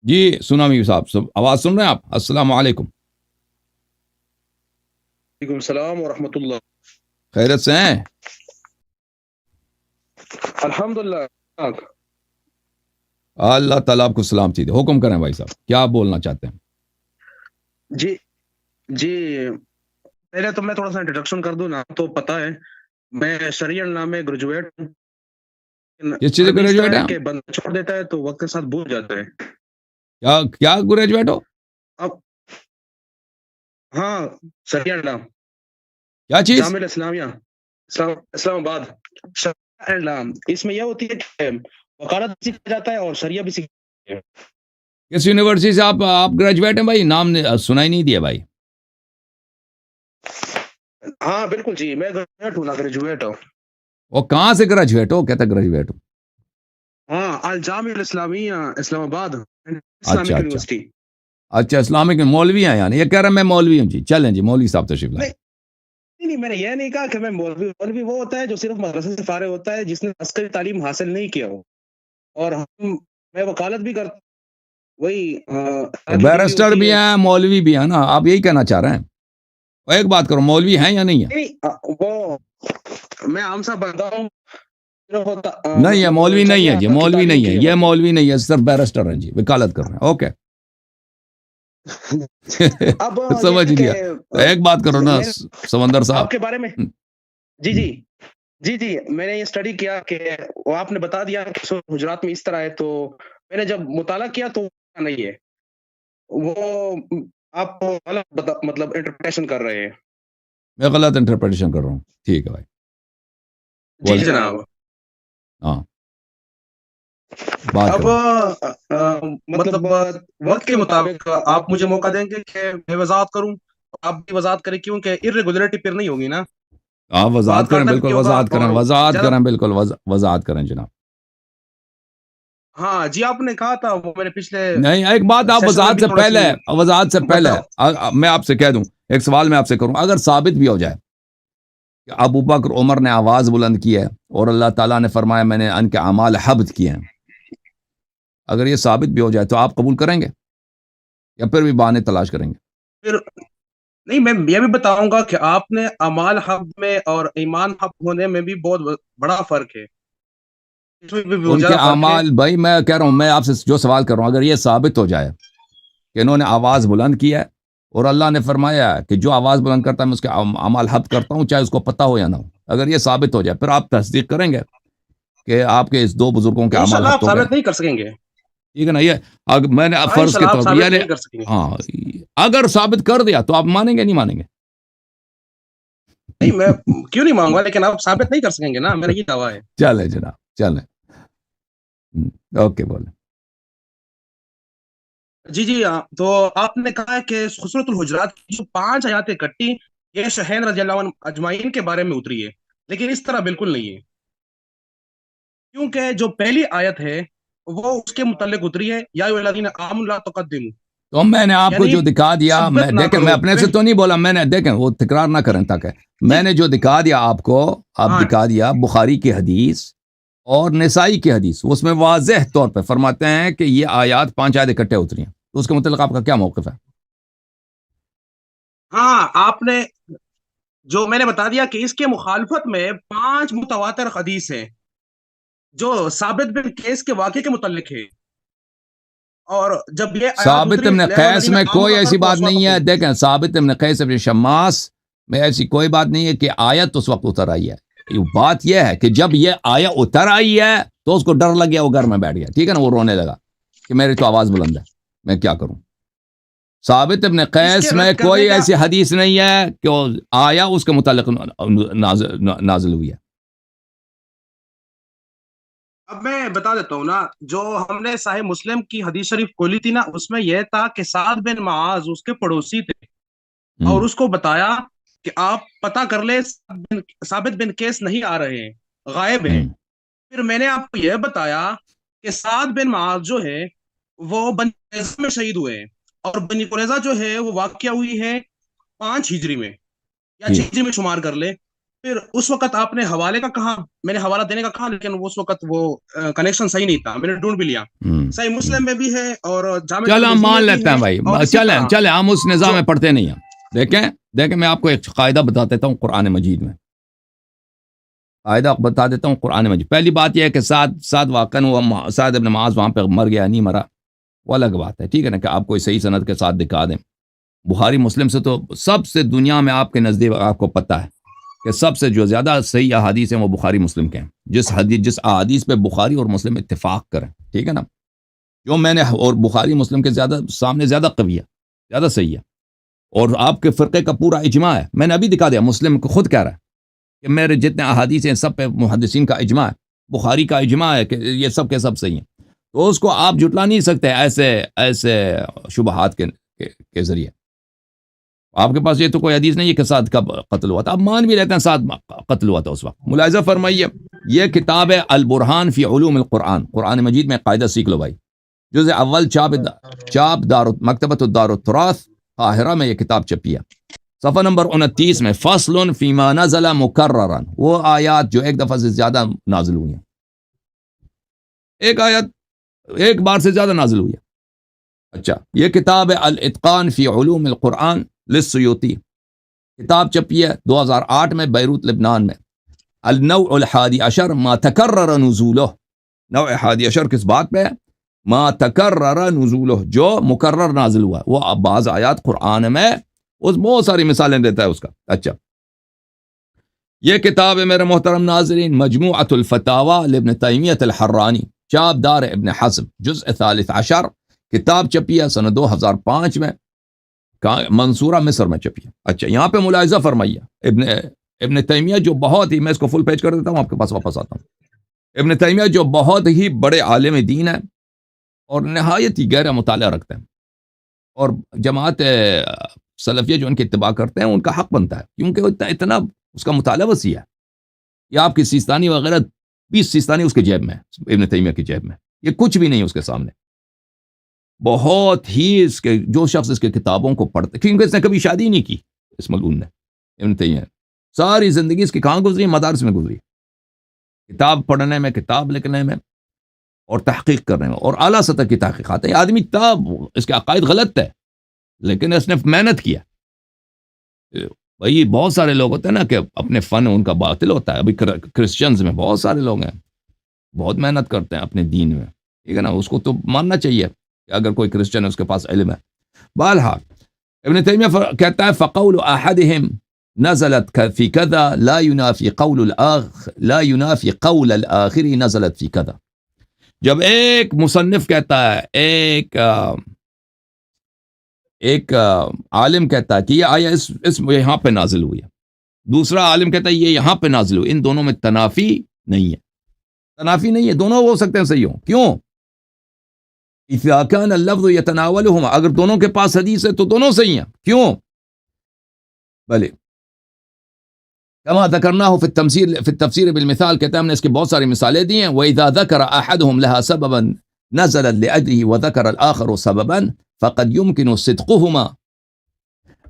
جی سنا می صاحب، آواز سن رہے ہیں آپ؟ السلام علیکم، وعلیکم السلام ورحمۃ اللہ. خیرت سے ہیں؟ الحمد للہ. اللہ تعالیٰ آپ کو سلامتی دے. حکم کریں بھائی صاحب، کیا آپ بولنا چاہتے ہیں؟ جی جی پہلے تو میں تھوڑا سا انٹروڈکشن کر دوں نا، تو پتا ہے میں شریعہ نام میں گریجویٹ ہوں. کس چیز سے عربی اس گریجویٹ طرح ہیں ہے آپ؟ کہ بندہ چھوڑ دیتا ہے تو وقت کے ساتھ بھول جاتا ہے. کیا گریجویٹ ہو؟ اب ہاں، شریعہ نام، کیا چیز؟ جامعہ اسلامیہ اسلام آباد. شریعہ نام اس میں یہ ہوتی ہے کہ وکالت بھی سیکھا جاتا ہے اور شریعہ بھی سیکھا جاتا ہے. کس یونیورسٹی سے آپ گریجویٹ ہیں بھائی؟ نام سنا ہی نہیں دیا بھائی. ہاں بالکل جی، میں گریجویٹ ہوں نا، گریجویٹ ہوں. وہ کہاں سے گریجویٹ ہو؟ کہتا گریجویٹ ہو. ہاں، الجامعہ الاسلامیہ اسلام آباد، اچھا اسلامک اچھا یونیورسٹی. اچھا، اسلامک مولوی ہیں یعنی؟ یہ کہہ رہا میں مولوی ہوں. جی چلیں جی، مولوی صاحب تشریف لائیں. نہیں، میں نے یہ نہیں کہا کہ میں مولوی وہ ہوتا ہے جو صرف مدرسے سے فارغ ہوتا ہے، جس نے عسکری تعلیم حاصل نہیں کیا ہو. اور میں وکالت بھی کرتا ہوں، وہی بیرسٹر بھی ہیں، مولوی بھی ہیں نا؟ آپ یہی کہنا چاہ رہے ہیں؟ اور ایک بات کرو، مولوی ہیں یا نہیں ہیں؟ وہ میں عام سا بندہ ہوں. نہیں ہے، مولوی نہیں ہے جی، مولوی نہیں ہے یہ، مولوی نہیں ہے، صرف بیرسٹر ہیں جی، وکالت کر رہے ہیں. اوکے اب سمجھ لیا. ایک بات کرو نا سمندر صاحب، آپ کے بارے میں. جی جی جی جی میں نے یہ اسٹڈی کیا کہ آپ نے بتا دیا کہ حجرات میں اس طرح ہے، تو میں نے جب مطالعہ کیا تو نہیں ہے وہ، آپ غلط مطلب انٹرپریٹیشن کر رہے ہیں. میں غلط انٹرپریٹیشن کر رہا ہوں. ٹھیک ہے بھائی. جی جناب. ہاں بات اب کرو. مطلب وقت کے مطابق آپ مجھے موقع دیں گے کہ میں وضاحت کروں، آپ بھی وضاحت کریں، کیونکہ ارریگولرٹی پھر نہیں ہوگی نا. آپ وضاحت کریں، بالکل وضاحت کریں، وضاحت کریں، بالکل وضاحت کریں جناب. ہاں جی، آپ نے کہا تھا وہ میں نے پچھلے نہیں، ایک بات آپ وضاحت سے پہلے، میں آپ سے کہہ دوں، ایک سوال میں آپ سے کروں. اگر ثابت بھی ہو جائے کہ ابو بکر عمر نے آواز بلند کی ہے اور اللہ تعالیٰ نے فرمایا میں نے ان کے اعمال حبط کیے ہیں، اگر یہ ثابت بھی ہو جائے تو آپ قبول کریں گے یا پھر بھی بہانے تلاش کریں گے؟ پھر نہیں، میں یہ بھی بتاؤں گا کہ آپ نے اعمال حق میں اور ایمان حق ہونے میں بھی بہت بڑا فرق ہے. ان کے اعمال، بھائی میں کہہ رہا ہوں، میں آپ سے جو سوال کر رہا ہوں، اگر یہ ثابت ہو جائے کہ انہوں نے آواز بلند کی ہے اور اللہ نے فرمایا کہ جو آواز بلند کرتا ہے میں اس کے اعمال حبط کرتا ہوں، چاہے اس کو پتہ ہو یا نہ ہو، اگر یہ ثابت ہو جائے پھر آپ تصدیق کریں گے کہ آپ کے اس دو بزرگوں کے اعمال حبط ہو گئے؟ ثابت نہیں کر سکیں گے. ٹھیک ہے نا؟ یہ میں نے فرض کے طور پر یعنی ہاں، اگر ثابت کر دیا تو آپ مانیں گے نہیں مانیں گے؟ نہیں، میں کیوں نہیں مانوں گا، لیکن آپ ثابت نہیں کر سکیں گے نا، میرا یہ دعویٰ ہے. چلے جناب چلیں. اوکے بولیں. جی جی تو آپ نے کہا کہ خسرۃ الحجرات کی جو 5 آیاتیں کٹی یہ شہین رضی اللہ عنہ اجمعین کے بارے میں اتری ہے، لیکن اس طرح بالکل نہیں ہے، کیونکہ جو پہلی آیت ہے وہ اس کے متعلق اتری ہے، یا ایھا الذین آمنوا لا تقدموا. تو میں نے آپ کو جو دکھا دیا، دیکھیں میں اپنے سے تو نہیں بولا، میں نے، دیکھیں وہ تکرار نہ کریں تاکہ میں نے جو دکھا دیا آپ کو، آپ دکھا دیا بخاری کی حدیث اور نسائی کی حدیث، اس میں واضح طور پہ فرماتے ہیں کہ یہ آیات 5 آیات اکٹھے اتری ہیں. تو اس کے متعلق آپ کا کیا موقف ہے؟ ہاں، آپ نے جو میں نے بتا دیا کہ اس کے مخالفت میں 5 متواتر حدیث ہیں جو ثابت بن قیس کے واقعے کے متعلق ہے، اور جب یہ ثابت ابن قیس میں کوئی ایسی بات نہیں ہے. دیکھیں ثابت ابن قیس ابن شماس میں ایسی کوئی بات نہیں ہے کہ آیت اس وقت اتر آئی ہے. بات یہ ہے کہ جب یہ آیت اتر آئی ہے تو اس کو ڈر لگ گیا، وہ گھر میں بیٹھ گیا. ٹھیک ہے نا؟ وہ رونے لگا کہ میری تو آواز بلند ہے، میں کیا کروں. ثابت ابن قیس میں کوئی ایسی حدیث نہیں ہے کہ آیا اس کے متعلق نازل ہوئی ہے. اب میں بتا دیتا ہوں نا، جو ہم نے صحیح مسلم کی حدیث شریف کھولی تھی نا، اس میں یہ تھا کہ سعد بن معاذ اس کے پڑوسی تھے اور اس کو بتایا کہ آپ پتہ کر لیں ثابت بن قیس نہیں آ رہے ہیں، غائب ہیں. پھر میں نے آپ کو یہ بتایا کہ سعد بن معاذ جو ہے وہ بنی قریظہ میں شہید ہوئے ہیں، اور بنی قریظہ جو ہے وہ واقعہ ہوئی ہے 5 ہجری میں یا 6 ہجری میں شمار کر لے. پھر اس وقت آپ نے حوالے کا کہا، میں نے حوالہ دینے کا کہا، لیکن اس وقت وہ کنیکشن صحیح نہیں تھا، میں نے ڈھونڈ بھی لیا، صحیح مسلم میں بھی ہے اور جامع چل ہم ترمذی مان میں بھی لیتے ہیں ہے، بھائی، اور اسی طرح چلیں ہم اس نظام میں پڑھتے نہیں ہیں۔ دیکھیں میں آپ کو ایک قاعدہ بتا دیتا ہوں قرآن مجید میں، قاعدہ بتا دیتا ہوں قرآن مجید۔ پہلی بات یہ ہے کہ سعد واقعاً وہ سعد ابن معاذ وہاں پہ مر گیا نہیں مرا، وہ الگ بات ہے، ٹھیک ہے نا، کہ آپ کوئی صحیح سند کے ساتھ دکھا دیں۔ بخاری مسلم سے تو سب سے دنیا میں آپ کے نزدیک آپ کو پتہ ہے کہ سب سے جو زیادہ صحیح احادیث ہیں وہ بخاری مسلم کے ہیں، جس احادیث پہ بخاری اور مسلم اتفاق کریں، ٹھیک ہے نا، جو میں نے، اور بخاری مسلم کے سامنے زیادہ قوی ہے، زیادہ صحیح ہے، اور آپ کے فرقے کا پورا اجماع ہے، میں نے ابھی دکھا دیا، مسلم کو خود کہہ رہا ہے کہ میرے جتنے احادیث ہیں سب پہ محدثین کا اجماع ہے، بخاری کا اجماع ہے کہ یہ سب کے سب صحیح ہیں، تو اس کو آپ جھٹلا نہیں سکتے ایسے شبہات کے ذریعے۔ آپ کے پاس یہ تو کوئی حدیث نہیں ہے کہ سعد کب قتل ہوا تھا، آپ مان بھی لیتے ہیں سعد قتل ہوا تھا اس وقت۔ ملاحظہ فرمائیے، یہ کتاب ہے البرہان فی علوم القرآن، قرآن مجید میں قاعدہ سیکھ لو بھائی، جزء اول چاپ مکتبۃ الدار التراث قاہرہ میں یہ کتاب چھپی ہے، صفحہ نمبر 29 میں، فصل فیما نزل مکررا، وہ آیات جو ایک دفعہ سے زیادہ نازل ہوئی ہیں، ایک آیت ایک بار سے زیادہ نازل ہوئی ہے۔ اچھا، یہ کتاب ہے الاتقان فی علوم القرآن للسیوطی، کتاب چھپی ہے 2008 میں بیروت لبنان میں۔ النوع الحادی عشر ما تکرر نزولہ، نوع حادی عشر کس بات پہ ہے؟ ما تکرر نزولہ، جو مکرر نازل ہوا، وہ بعض آیات قرآن میں اس بہت ساری مثالیں دیتا ہے اس کا۔ اچھا، یہ کتاب ہے میرے محترم ناظرین، مجموعۃ الفتاوی لابن تیمیہ الحرانی، چاپ دار ابن حزم، جزء ثالث عشر، کتاب چھپی ہے سنہ 2005 میں، منصورہ مصر میں چھپی ہے۔ اچھا، یہاں پہ ملاحظہ فرمائیے، ابن تیمیہ جو بہت ہی، میں اس کو فل پیج کر دیتا ہوں، آپ کے پاس واپس آتا ہوں۔ ابن تیمیہ جو بہت ہی بڑے عالم دین ہیں اور نہایت ہی گہرا مطالعہ رکھتے ہیں، اور جماعت سلفیہ جو ان کی اتباع کرتے ہیں ان کا حق بنتا ہے، کیونکہ اتنا اس کا مطالعہ وسیع ہے۔ یہ آپ کی سیستانی وغیرہ 20 سیستانی اس کے جیب میں ہے، ابن تیمیہ کی جیب میں، یہ کچھ بھی نہیں ہے اس کے سامنے۔ بہت ہی جو شخص اس کے کتابوں کو پڑھتے، کیونکہ اس نے کبھی شادی نہیں کی، اس ملعون نے، ابن تیمیہ، ساری زندگی اس کی کہاں گزری؟ مدارس میں گزری، کتاب پڑھنے میں، کتاب لکھنے میں اور تحقیق کرنے میں، اور اعلیٰ سطح کی تحقیقات ہے۔ آدمی اس کے عقائد غلط ہے لیکن اس نے محنت کیا۔ بھائی بہت سارے لوگ ہوتے ہیں نا کہ اپنے فن ان کا باطل ہوتا ہے، ابھی کرسچنز میں بہت سارے لوگ ہیں بہت محنت کرتے ہیں اپنے دین میں، ٹھیک ہے نا، اس کو تو ماننا چاہیے کہ اگر کوئی کرسچن ہے اس کے پاس علم ہے۔ بہرحال ابن تیمیہ کہتا ہے فقول احدہم نزلت فی کذا لا ینافی قول الآخر نزلت فی کذا۔ جب ایک مصنف کہتا ہے، ایک عالم کہتا ہے کہ یہ آیا اس یہاں پہ نازل ہوئی ہے، دوسرا عالم کہتا ہے یہ یہاں پہ نازل ہوئی، ان دونوں میں تنافی نہیں ہے، تنافی نہیں ہے، دونوں ہو سکتے ہیں صحیح ہوں۔ کیوں؟ اذا كان اللفظ يتناولهما، اگر دونوں کے پاس حدیث ہے تو دونوں صحیح ہیں۔ کیوں؟ بھلے كما ذكرناه في التفسير بالمثال، کہتے ہیں ہم نے اس کی بہت ساری مثالیں دی ہیں۔ واذا ذكر احدهم لها سببا نزلت لاجله وذكر الاخر سببا فقد يمكن صدقهما،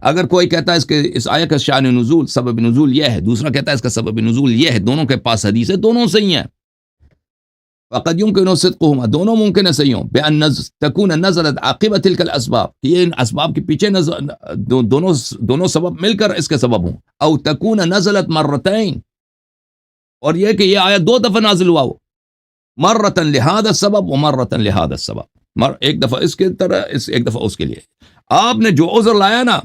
اگر کوئی کہتا ہے اس آیت کا شان نزول، سبب نزول یہ ہے، دوسرا کہتا ہے اس کا سبب نزول یہ ہے، دونوں کے پاس حدیث ہے، دونوں صحیح ہیں، فقد يمكن صدقهما، دونوں ممکن ہے صحیح ہوں، بأن تكون نزلت عاقبة تلك الاسباب، کہ یہ ان اسباب کے پیچھے دونوں سبب مل کر اس کے سبب ہوں، او تكون نزلت مرتين، اور یہ کہ یہ آیت 2 دفعہ نازل ہوا ہو، مرة لهذا السبب ومرة لهذا السبب، ایک دفعہ اس کے طرح، ایک دفعہ اس کے لیے۔ آپ نے جو عذر لایا نا،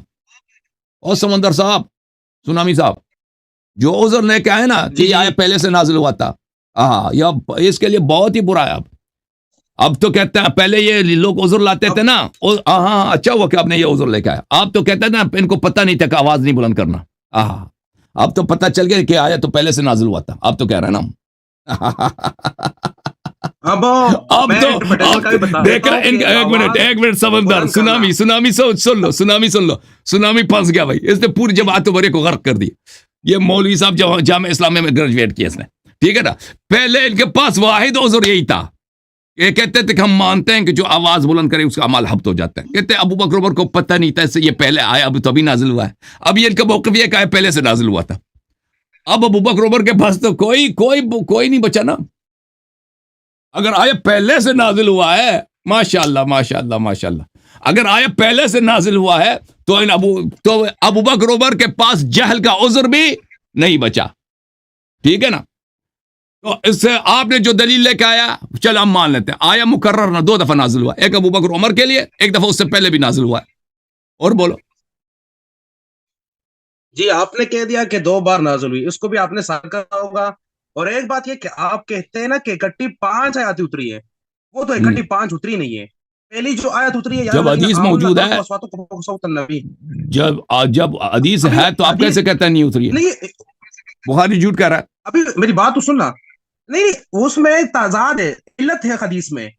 اور سمندر صاحب، سونامی صاحب، جو عذر لے کے آئے نا کہ یہ آیت پہلے سے نازل ہوا تھا، اس کے لیے بہت ہی برا ہے۔ اب تو کہتے ہیں، پہلے یہ لوگ عذر لاتے تھے نا، ہاں اچھا ہوا کہ آپ نے یہ عذر لے کے آیا، آپ تو کہتے ہیں نا ان کو پتہ نہیں تھا کہ آواز نہیں بلند کرنا، اب تو پتہ چل گیا کہ آیا تو پہلے سے نازل ہوا تھا، آپ تو کہہ رہے ہیں نا۔ اب تو دیکھا، ایک منٹ سمندر، سونامی سن لو، سونامی پھنس گیا بھائی، اس نے پوری جماعت بھرے کو غرق کر دی۔ یہ مولوی صاحب جو جامعہ اسلامیہ میں گریجویٹ کیا اس نے، ٹھیک ہے نا، پہلے ان کے پاس واحد عذر یہی تھا، یہ کہتے تھے کہ ہم مانتے ہیں کہ جو آواز بلند کرے اس کا عمل حبط ہو جاتا ہے، کہتے ہیں ابو بکر عمر کو پتہ نہیں تھا، اس سے یہ پہلے آیا، اب تو ابھی نازل ہوا ہے، اب یہ ان کا موقف یہ کہ پہلے سے نازل ہوا تھا۔ اب ابو بکر عمر کے پاس تو کوئی نہیں بچا نا. اگر آیت پہلے سے نازل ہوا ہے ماشاء اللہ ماشاء اللہ ماشاء اللہ, اگر آیت پہلے سے نازل ہوا ہے تو ابو بکر عمر کے پاس جہل کا عذر بھی نہیں بچا. ٹھیک ہے نا. تو اس سے آپ نے جو دلیل لے کے آیا, چل ہم مان لیتے ہیں, آیا مکرر نہ 2 دفعہ نازل ہوا, ایک ابو بکر عمر کے لیے, ایک دفعہ اس سے پہلے بھی نازل ہوا ہے. اور بولو. جی آپ نے کہہ دیا کہ 2 بار نازل ہوئی, اس کو بھی آپ نے ثابت کرنا ہوگا. اور ایک بات یہ کہ آپ کہتے ہیں نا کہ اکٹھی 5 آیاتیں اتری ہے, وہ تو اکٹھی 5 اتری نہیں ہے. پہلی جو آیت اتری ہے جب حدیث موجود ہے, جب حدیث ہے تو آپ کیسے کہتے ہیں نہیں اتری ہے؟ نہیں بخاری جھوٹ کہہ رہا ہے. ابھی میری بات تو سننا. نہیں اس میں تضاد ہے, علت ہے حدیث میں,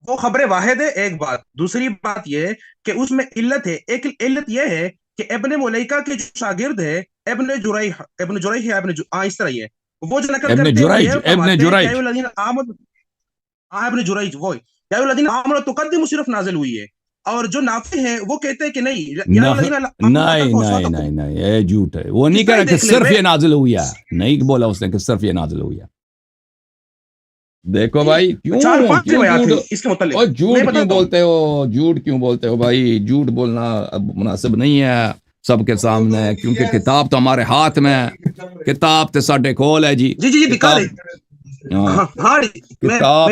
وہ خبر واحد ہے. ایک بات. دوسری بات یہ کہ اس میں علت ہے. ایک علت یہ ہے کہ ابن ملیکہ کے جو شاگرد ہے ابن جریح ہے, اس طرح یہ وہ جو نقل ابن کرتے جریج ابن جریج وہ یا الذین آمنوا تقدموا صرف نازل ہوئی ہے. اور جو نافع ہیں وہ کہتے ہیں کہ نہیں, نہیں یہ جھوٹ ہے. وہ نہیں کہہ رہا کہ صرف یہ نازل ہوئی ہے, نہیں بولا اس نے کہ صرف یہ نازل ہوئی ہے. دیکھو بھائی کیوں جھوٹ کیوں بولتے ہو, جھوٹ کیوں بولتے ہو بھائی. جھوٹ بولنا اب مناسب نہیں ہے سب کے سامنے, کیونکہ کتاب تو ہمارے ہاتھ میں ہے, کتاب تے ساڈے کول ہے. جی جی دکھا دے. کتاب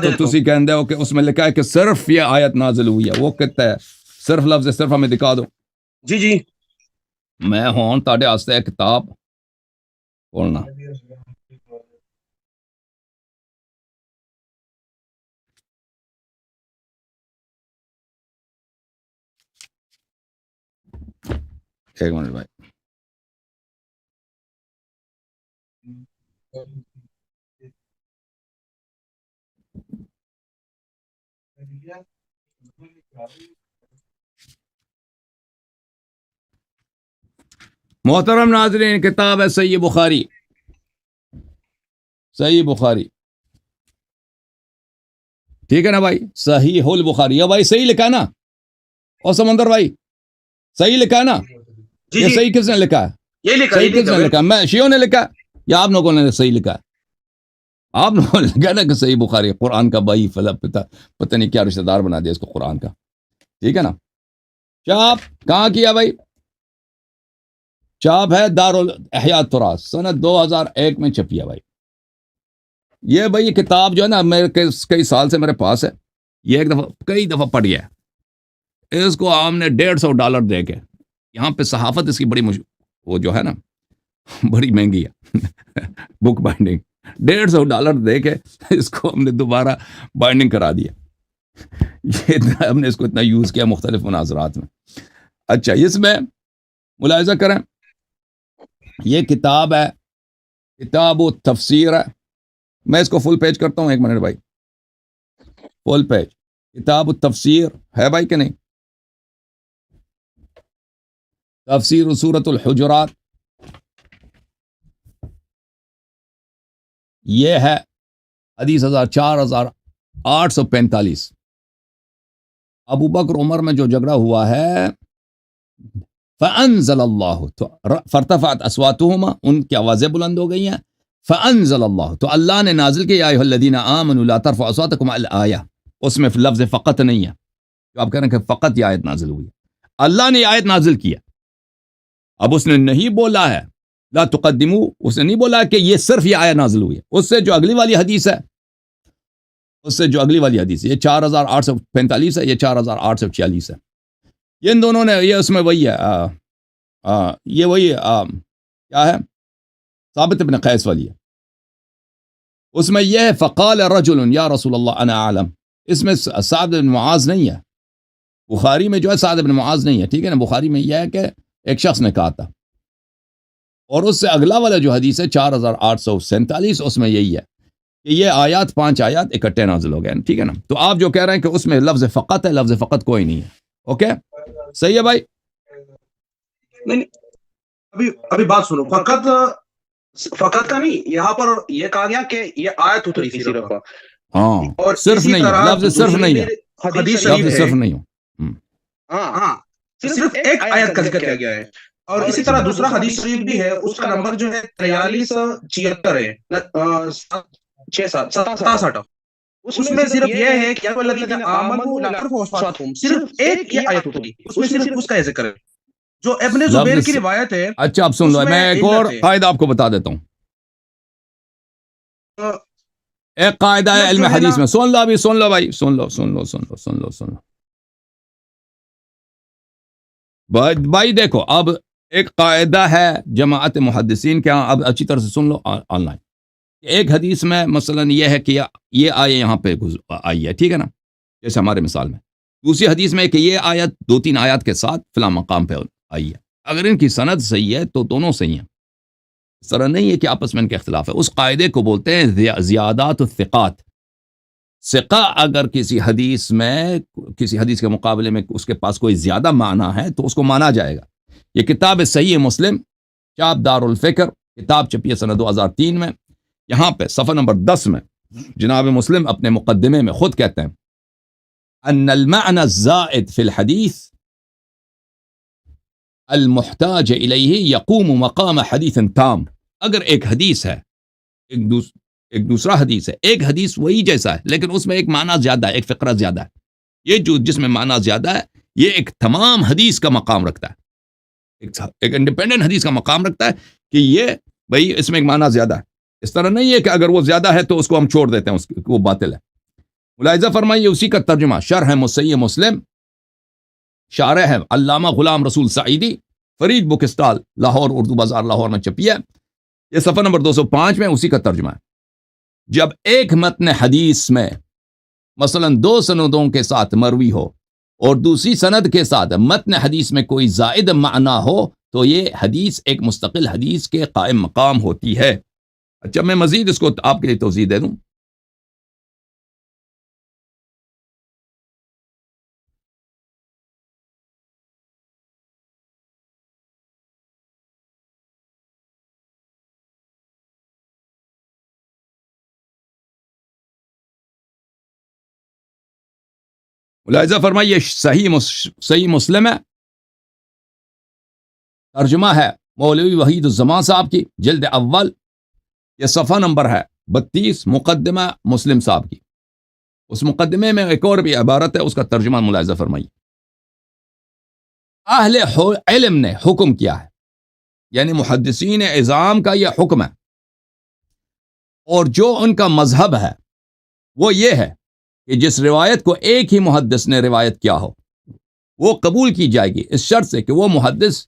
تو تسی کہندے ہو کہ اس میں لکھا ہے کہ صرف یہ آیت نازل ہوئی ہے. وہ کہتا ہے صرف لفظ صرف ہمیں دکھا دو. جی میں ہون تاڈے واسطے کتاب کھولنا. ایک منٹ بھائی. محترم ناظرین, کتاب ہے صحیح بخاری. صحیح بخاری, ٹھیک ہے نا بھائی, صحیح البخاری. یا بھائی صحیح لکھا ہے نا, اور سمندر بھائی صحیح لکھا ہے نا. یہ صحیح کس نے لکھا ہے؟ صحیح کس نے لکھا ہے؟ میں شیعوں نے لکھا ہے یا آپ لوگوں نے صحیح لکھا ہے؟ آپ لوگوں نے لکھا نا کہ صحیح بخاری. قرآن کا بھائی پتہ نہیں کیا رشتہ دار بنا دیا اس کو قرآن کا. ٹھیک ہے نا. چاپ کہاں کیا بھائی؟ چاپ ہے دار الاحیاء التراث, سنت 2001 میں چھپیا بھائی. یہ بھائی یہ کتاب جو ہے نا میرے کئی سال سے میرے پاس ہے. یہ کئی دفعہ پڑھ گیا ہے. اس کو ہم نے $150 دے کے, یہاں پہ صحافت اس کی بڑی وہ جو ہے نا بڑی مہنگی ہے بک بائنڈنگ. $150 دے کے اس کو ہم نے دوبارہ بائنڈنگ کرا دیا. یہ ہم نے اس کو اتنا یوز کیا مختلف مناظرات میں. اچھا, اس میں ملاحظہ کریں, یہ کتاب ہے, کتاب و تفسیر ہے. میں اس کو فل پیج کرتا ہوں, ایک منٹ بھائی. فل پیج کتاب و تفسیر ہے بھائی کہ نہیں؟ تفسیر سورۃ الحجرات, یہ ہے حدیث 4845. ابو بکر عمر میں جو جھگڑا ہوا ہے, فانزل اللہ, فارتفعت اصواتہما, ان کی آوازیں بلند ہو گئی ہیں. فانزل اللہ, تو اللہ نے نازل کیا, یا ایھا الذین آمنوا لا ترفعوا اصواتکم علی الآیہ. اس میں لفظ فقط نہیں ہے, جو آپ کہہ رہے ہیں کہ فقط یہ آیت نازل ہوئی ہے. اللہ نے یہ آیت نازل کیا. اب اس نے نہیں بولا ہے لا تقدموا, اس نے نہیں بولا کہ یہ صرف یہ آیت نازل ہوئی ہے. اس سے جو اگلی والی حدیث ہے, یہ 4845 ہے, یہ 4846 ہے. یہ ان دونوں نے, یہ اس میں وہی ہے, یہ وہی کیا ہے, ثابت بن قیس والی ہے. اس میں یہ ہے فقال رجل یا رسول اللہ انا اعلم. اس میں سعد بن معاذ نہیں ہے. بخاری میں جو ہے سعد بن معاذ نہیں ہے. ٹھیک ہے نا. بخاری میں یہ ہے کہ ایک شخص نے کہا تھا. اور اس سے اگلا والا جو حدیث ہے 4847, اس میں یہی ہے کہ یہ آیات 5 آیات اکٹھے نازل ہو گئے. ٹھیک ہے نا. تو آپ جو کہہ رہے ہیں کہ اس میں لفظ فقط ہے, لفظ فقط کوئی نہیں ہے. اوکے صحیح ہے بھائی. نہیں ابھی بات سنو. فقط کا نہیں, یہاں پر یہ کہا گیا کہ یہ آیت اتری صرف. ہاں, اور صرف نہیں ہے, لفظ صرف نہیں ہے, حدیث لفظ صرف نہیں ہو. ہاں صرف ایک آیت کا ذکر کیا گیا ہے. اور اسی طرح دوسرا حدیث شریف بھی ہے، اس کا نمبر جو ہے 4376 ہے، 67 اس میں صرف یہ ہے کہ الذین آمنوا لا ترفعوا اصواتکم، صرف ایک یہ آیت ہوگی اس میں صرف اس کا ذکر ہے جو ابن زبیر کی روایت ہے. اچھا اب سن لو، میں ایک اور قاعدہ آپ کو بتا دیتا ہوں. ایک قاعدہ ہے علم حدیث میں، سن لو ابھی، سن لو بھائی، سن لو سن لو سن لو سن لو سن لو بھائی دیکھو، اب ایک قاعدہ ہے جماعت محدثین کے ہاں، اب اچھی طرح سے سن لو آن لائن. ایک حدیث میں مثلا یہ ہے کہ یہ آیت یہاں پہ آئی ہے، ٹھیک ہے نا، جیسے ہمارے مثال میں. دوسری حدیث میں کہ یہ آیت 2-3 آیات کے ساتھ فلاں مقام پہ آئی ہے. اگر ان کی سند صحیح ہے تو دونوں صحیح ہیں. اس طرح نہیں ہے کہ آپس میں ان کے اختلاف ہے. اس قاعدے کو بولتے ہیں زیادات الثقات. ثقہ اگر کسی حدیث کے مقابلے میں اس کے پاس کوئی زیادہ معنی ہے تو اس کو مانا جائے گا. یہ کتاب صحیح مسلم، چاپ دار الفکر، کتاب چھپی ہے سنہ 2003 میں. یہاں پہ صفحہ نمبر 10 میں جناب مسلم اپنے مقدمے میں خود کہتے ہیں ان المعنى الزائد في الحديث المحتاج الیہ یقوم مقام حدیث تام. اگر ایک حدیث ہے، ایک دوسرا حدیث ہے، ایک حدیث وہی جیسا ہے لیکن اس میں ایک معنی زیادہ ہے، ایک فقرہ زیادہ ہے. یہ جو جس میں معنی زیادہ ہے یہ ایک تمام حدیث کا مقام رکھتا ہے، ایک انڈیپینڈنٹ حدیث کا مقام رکھتا ہے کہ یہ بھائی اس میں ایک معنی زیادہ ہے. اس طرح نہیں ہے کہ اگر وہ زیادہ ہے تو اس کو ہم چھوڑ دیتے ہیں، وہ باطل ہے. ملاحظہ فرمائیے اسی کا ترجمہ شرح صحیح مسلم، شارح ہے علامہ غلام رسول سعیدی، فرید بک اسٹال لاہور، اردو بازار لاہور میں چھپی ہے. یہ صفحہ نمبر 205 میں اسی کا ترجمہ ہے. جب ایک متن حدیث میں مثلا 2 سندوں کے ساتھ مروی ہو اور دوسری سند کے ساتھ متن حدیث میں کوئی زائد معنی ہو تو یہ حدیث ایک مستقل حدیث کے قائم مقام ہوتی ہے. اچھا میں مزید اس کو آپ کے لیے توضیح دے دوں. ملاحظہ فرمائیے صحیح مسلم ہے، ترجمہ ہے مولوی وحید الزمان صاحب کی، جلد اول، یہ صفحہ نمبر ہے 32، مقدمہ مسلم صاحب کی. اس مقدمے میں ایک اور بھی عبارت ہے، اس کا ترجمہ ملاحظہ فرمائیے. اہل علم نے حکم کیا ہے، یعنی محدثین اعظام کا یہ حکم ہے، اور جو ان کا مذہب ہے وہ یہ ہے کہ جس روایت کو ایک ہی محدث نے روایت کیا ہو وہ قبول کی جائے گی، اس شرط سے کہ وہ محدث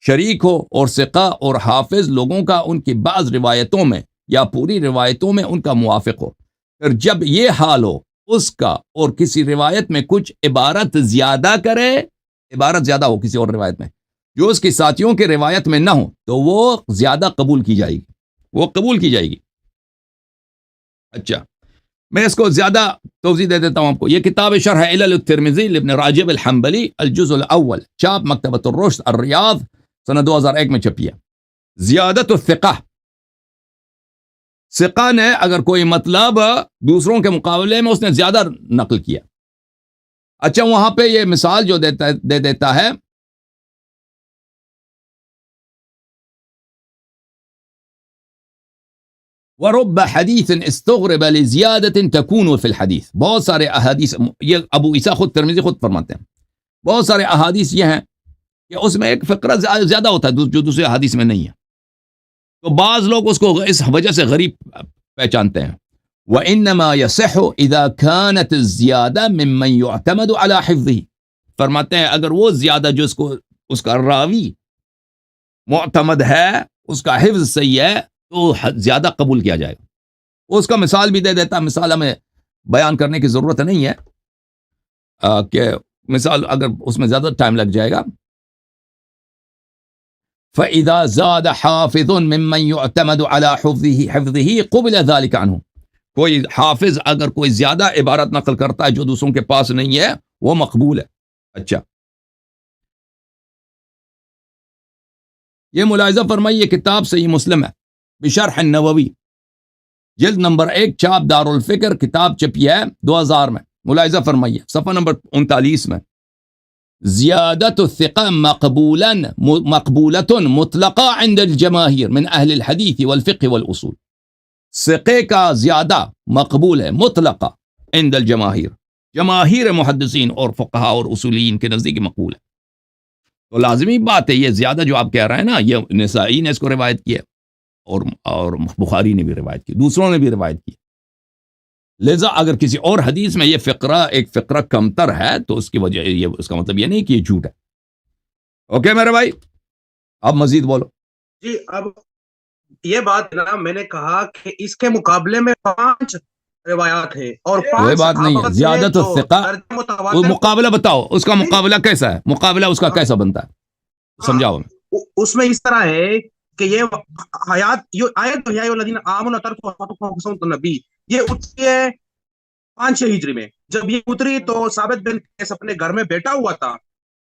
شریک ہو اور ثقہ اور حافظ لوگوں کا ان کی بعض روایتوں میں یا پوری روایتوں میں ان کا موافق ہو. پھر جب یہ حال ہو اس کا اور کسی روایت میں کچھ عبارت زیادہ کرے، عبارت زیادہ ہو کسی اور روایت میں جو اس کی ساتھیوں کے روایت میں نہ ہو تو وہ زیادہ قبول کی جائے گی، وہ قبول کی جائے گی. اچھا میں اس کو زیادہ توضیح دے دیتا ہوں آپ کو. یہ کتاب شرح علل الترمذی لابن راجب الحنبلی، الجزء الاول، چاپ مکتبۃ الرشد الریاض، سنہ 2001 میں چھپی ہے. زیادت الثقہ، ثقہ نے اگر کوئی مطلب دوسروں کے مقابلے میں اس نے زیادہ نقل کیا. اچھا وہاں پہ یہ مثال جو دے دیتا ہے وَرُبَّ حَدِيثٍ اسْتُغْرِبَ لِزِيَادَةٍ تَكُونُ فِي الْحَدِيثِ. بہت سارے احادیث، یہ ابو عیسیٰ خود ترمذی خود فرماتے ہیں، بہت سارے احادیث یہ ہیں کہ اس میں ایک فقرہ زیادہ ہوتا ہے جو دوسرے احادیث میں نہیں ہے، تو بعض لوگ اس کو اس وجہ سے غریب پہچانتے ہیں. وَإِنَّمَا يَصِحُّ إِذَا كَانَتِ الزِّيَادَةُ مِمَّنْ يُعْتَمَدُ عَلَى حِفْظِهِ. فرماتے ہیں اگر وہ زیادہ جو اس کا راوی معتمد ہے، اس کا حفظ صحیح ہے تو زیادہ قبول کیا جائے گا. اس کا مثال بھی دے دیتا، مثال ہمیں بیان کرنے کی ضرورت نہیں ہے کہ مثال اگر اس میں زیادہ ٹائم لگ جائے گا. فَإِذَا زَادَ حَافِظٌ مِّمَّنْ يُعْتَمَدُ عَلَى حِفْظِهِ قُبِلَ ذَلِكَ عَنْهُ. کوئی حافظ اگر کوئی زیادہ عبارت نقل کرتا ہے جو دوسروں کے پاس نہیں ہے وہ مقبول ہے. اچھا یہ ملاحظہ فرمائیے کتاب صحیح مسلم ہے بشرح النووی، جلد نمبر 1، چاپ دار الفکر، کتاب چھپی ہے 2000 میں. ملاحظہ فرمائیے صفحہ نمبر 39 میں زيادة الثقة مقبولة مطلقة عند الجماهير من أهل الحديث والفقه والأصول. ثقے کا زیادہ مقبول ہے مطلقہ عند الجماہیر، جماہیر محدثین اور فقہا اور اصولین کے نزدیک مقبول ہے. تو لازمی بات ہے، یہ زیادہ جو آپ کہہ رہے ہیں نا، یہ نسائی نے اس کو روایت کیا اور بخاری نے بھی روایت کی، دوسروں نے بھی روایت کی. لہذا اگر کسی اور حدیث میں یہ فقرہ ایک فقرہ کمتر ہے تو اس کی وجہ یہ اس کا مطلب یہ نہیں کہ یہ جھوٹ ہے. اوکے میرے بھائی، اب مزید بولو. جی اب یہ بات نا میں نے کہا کہ اس کے مقابلے میں 5 روایات ہیں اور 5 کوئی بات نہیں ہے، زیادت الثقہ وہ مقابلہ بتاؤ، اس کا مقابلہ کیسا ہے؟ مقابلہ اس کا کیسا بنتا ہے سمجھاؤ. اس میں اس طرح ہے کہ یہ آیت یا الذین آمنوا ترفعوا اصواتکم فوق صوت النبی، یہ اتری ہے 5 ہجری میں. جب یہ اتری تو ثابت بن قیس اپنے گھر میں بیٹھا ہوا تھا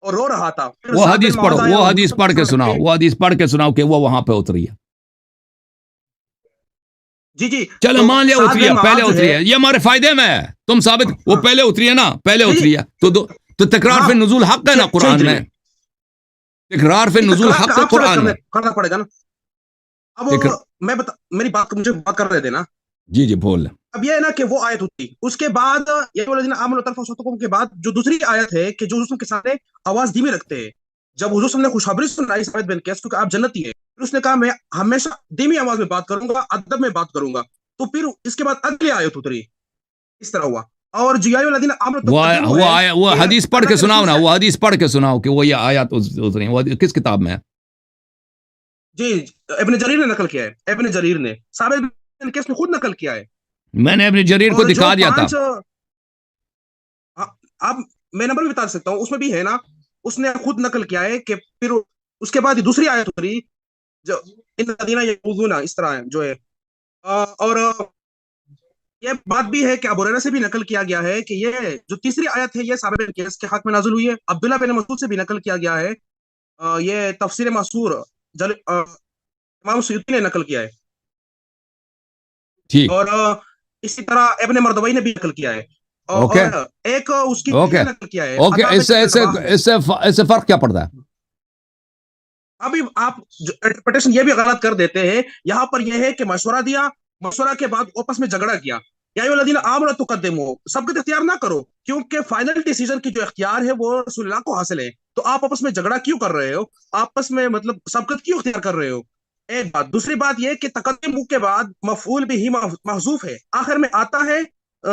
اور رو رہا تھا. وہ حدیث پڑھو، وہ حدیث پڑھ کے سناؤ، وہ حدیث پڑھ کے سناؤ کہ وہ وہاں پہ اتری ہے. جی چلو مان لیا اتری ہے، پہلے اتری ہے، یہ ہمارے فائدے میں ہے. تم ثابت وہ پہلے اتری ہے نا، پہلے اتری ہے تو تکرار فی نزول حق ہے نا قرآن میں، تکرار فی نزول حق ہے قرآن میں کرنا پڑے گا نا. اب میں میری بات مجھے بات کر رہے تھے نا. جی بول. اب یہ ہے نا کہ وہ آیت ہوتی، اس کے بعد یہ الذین آمنوا ترفعوا اصواتکم کے بعد جو دوسری آیت ہے کہ جو حضور کے سامنے آواز دھیمی رکھتے ہیں. جب حضور صلی اللہ علیہ وسلم نے خوشخبری سنائی ثابت بن قیس کیونکہ آپ جنتی ہیں، پھر اس نے کہا میں ہمیشہ دھیمی آواز میں بات کروں گا، ادب میں بات کروں گا. تو پھر اس کے بعد اگلی آیت اتری، اس طرح ہوا. اور جو یا الذین آمنوا وہ حدیث پڑھ کے سناؤ نا، وہ حدیث پڑھ کے سناؤ کہ وہ یہ آیات اتری ہیں. وہ کس کتاب میں ہے؟ جی ابن جریر نے نقل کیا ہے، ابن جریر نے، ثابت بن قیس نے خود نقل کیا ہے. میں نے ابن جریر کو دکھا دیا تھا. اب میں نمبر بھی بتا سکتا ہوں، اس میں بھی ہے نا، اس نے خود نقل کیا ہے کہ پھر اس کے بعد دوسری آیت اتری جو ان الذین یقولون، اس طرح جو ہے. اور یہ بات بھی ہے کہ ابو ہریرہ سے بھی نقل کیا گیا ہے کہ یہ جو تیسری آیت ہے یہ ثابت بن قیس کے حق میں نازل ہوئی ہے. عبداللہ بن مسعود سے بھی نقل کیا گیا ہے. یہ تفسیر ماسور امام سیوطی نے نقل کیا ہے. اور اسی طرح ابن مردوی نے بھی نقل کیا ہے. اور ایک اس کی نقل کیا ہے. اس سے فرق کیا پڑتا ہے؟ ابھی آپ انٹرپریٹیشن یہ بھی غلط کر دیتے ہیں. یہاں پر یہ ہے کہ مشورہ دیا، مشورہ کے بعد آپس میں جھگڑا کیا. یا ایھا الذین آمنوا تقدموا، سبقت اختیار نہ کرو، کیونکہ فائنل ڈیسیژن کی جو اختیار ہے وہ رسول اللہ کو حاصل ہے. تو آپ آپس میں جھگڑا کیوں کر رہے ہو؟ آپس میں مطلب سبقت کیوں اختیار کر رہے ہو؟ ایک بات. دوسری بات یہ کہ تقدم کے بعد مفعول بھی محذوف ہے، آخر میں آتا ہے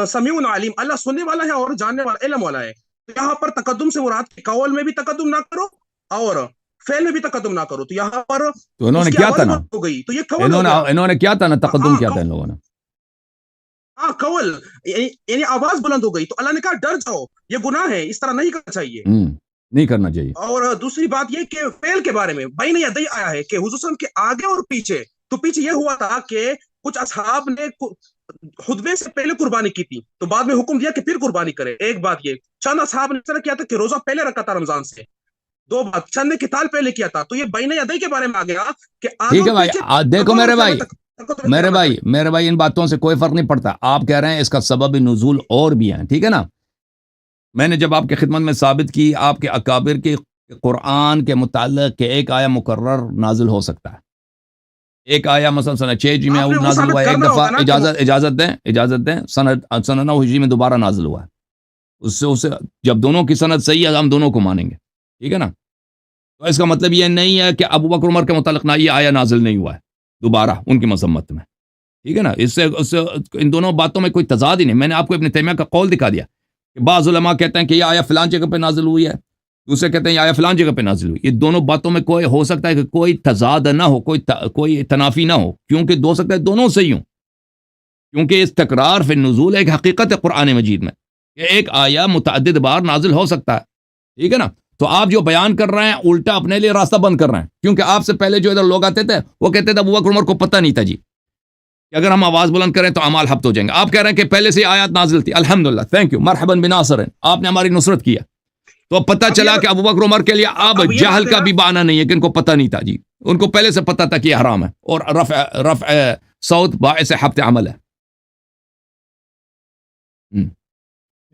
سمیع علیم، اللہ سننے والا ہے اور جاننے والا، علم والا ہے. تو یہاں پر تقدم سے مراد قول میں بھی تقدم نہ کرو اور فعل میں بھی تقدم نہ کرو. تو یہاں پر تو انہوں نے کیا تھا نا، ہو گئی تو یہ قول ہو گیا. انہوں نے کیا تھا نا، تقدم کیا تھا ان لوگوں نے؟ قول یعنی آواز بلند ہو گئی تو اللہ نے کہا ڈر جاؤ، یہ گناہ ہے، اس طرح نہیں کرنا چاہیے، نہیں کرنا چاہیے. اور دوسری بات یہ کہ فعل کے بارے میں بین یدی آیا ہے کہ حضور صلی اللہ علیہ وسلم کے آگے اور پیچھے. تو پیچھے یہ ہوا تھا کہ کچھ اصحاب نے خطبے سے پہلے قربانی کی تھی تو بعد میں حکم دیا کہ پھر قربانی کرے. ایک بات یہ، چند اصحاب نے اس طرح کیا تھا کہ روزہ پہلے رکھا تھا رمضان سے. دو بات، چند نے قتال پہلے کیا تھا. تو یہ بین یدی کے بارے میں آ گیا کہ ٹھیک ہے بھائی. دیکھو میرے بھائی ان باتوں سے کوئی فرق نہیں پڑتا. آپ کہہ رہے ہیں اس کا سبب نزول اور بھی ہیں، ٹھیک ہے نا. میں نے جب آپ کی خدمت میں ثابت کی آپ کے اکابر کی قرآن کے متعلق کہ ایک آیا مقرر نازل ہو سکتا ہے، ایک آیا مثلا سنہ 6 ہجری میں نازل ہوا ہے ایک دفعہ، اجازت دیں سنہ 9 ہجری میں دوبارہ نازل ہوا ہے. اس سے جب دونوں کی سند صحیح ہے ہم دونوں کو مانیں گے، ٹھیک ہے نا. تو اس کا مطلب یہ نہیں ہے کہ ابو بکر عمر کے متعلق نہ یہ آیا نازل نہیں ہوا ہے دوبارہ ان کی مذمت میں، ٹھیک ہے نا. اس سے ان دونوں باتوں میں کوئی تضاد ہی نہیں. میں نے آپ کو ابن تیمیہ کا قول دکھا دیا کہ بعض علماء کہتے ہیں کہ یہ آیا فلان جگہ پہ نازل ہوئی ہے، دوسرے کہتے ہیں یہ آیا فلان جگہ پہ نازل ہوئی. یہ دونوں باتوں میں کوئی ہو سکتا ہے کہ کوئی تضاد نہ ہو، کوئی تنافی نہ ہو، کیونکہ ہو سکتا ہے دونوں صحیح ہوں. کیونکہ اس تکرار فی النزول ایک حقیقت ہے قرآن مجید میں کہ ایک آیا متعدد بار نازل ہو سکتا ہے، ٹھیک ہے نا. تو آپ جو بیان کر رہے ہیں الٹا اپنے لیے راستہ بند کر رہے ہیں، کیونکہ آپ سے پہلے جو ادھر لوگ آتے تھے وہ کہتے تھے ابو بکر عمر کو پتہ نہیں تھا جی کہ اگر ہم آواز بلند کریں تو اعمال حبط ہو جائیں گے. آپ کہہ رہے ہیں کہ پہلے سے آیات نازل تھی، الحمدللہ، تھینک یو، مرحبا بناصر، آپ نے ہماری نصرت کیا. تو پتہ چلا کہ ابو بکر عمر کے لیے اب جہل کا بھی بہانہ نہیں ہے کہ ان کو پتہ نہیں تھا جی، ان کو پہلے سے پتہ تھا کہ یہ حرام ہے اور رفع صوت باعث حبط عمل ہے.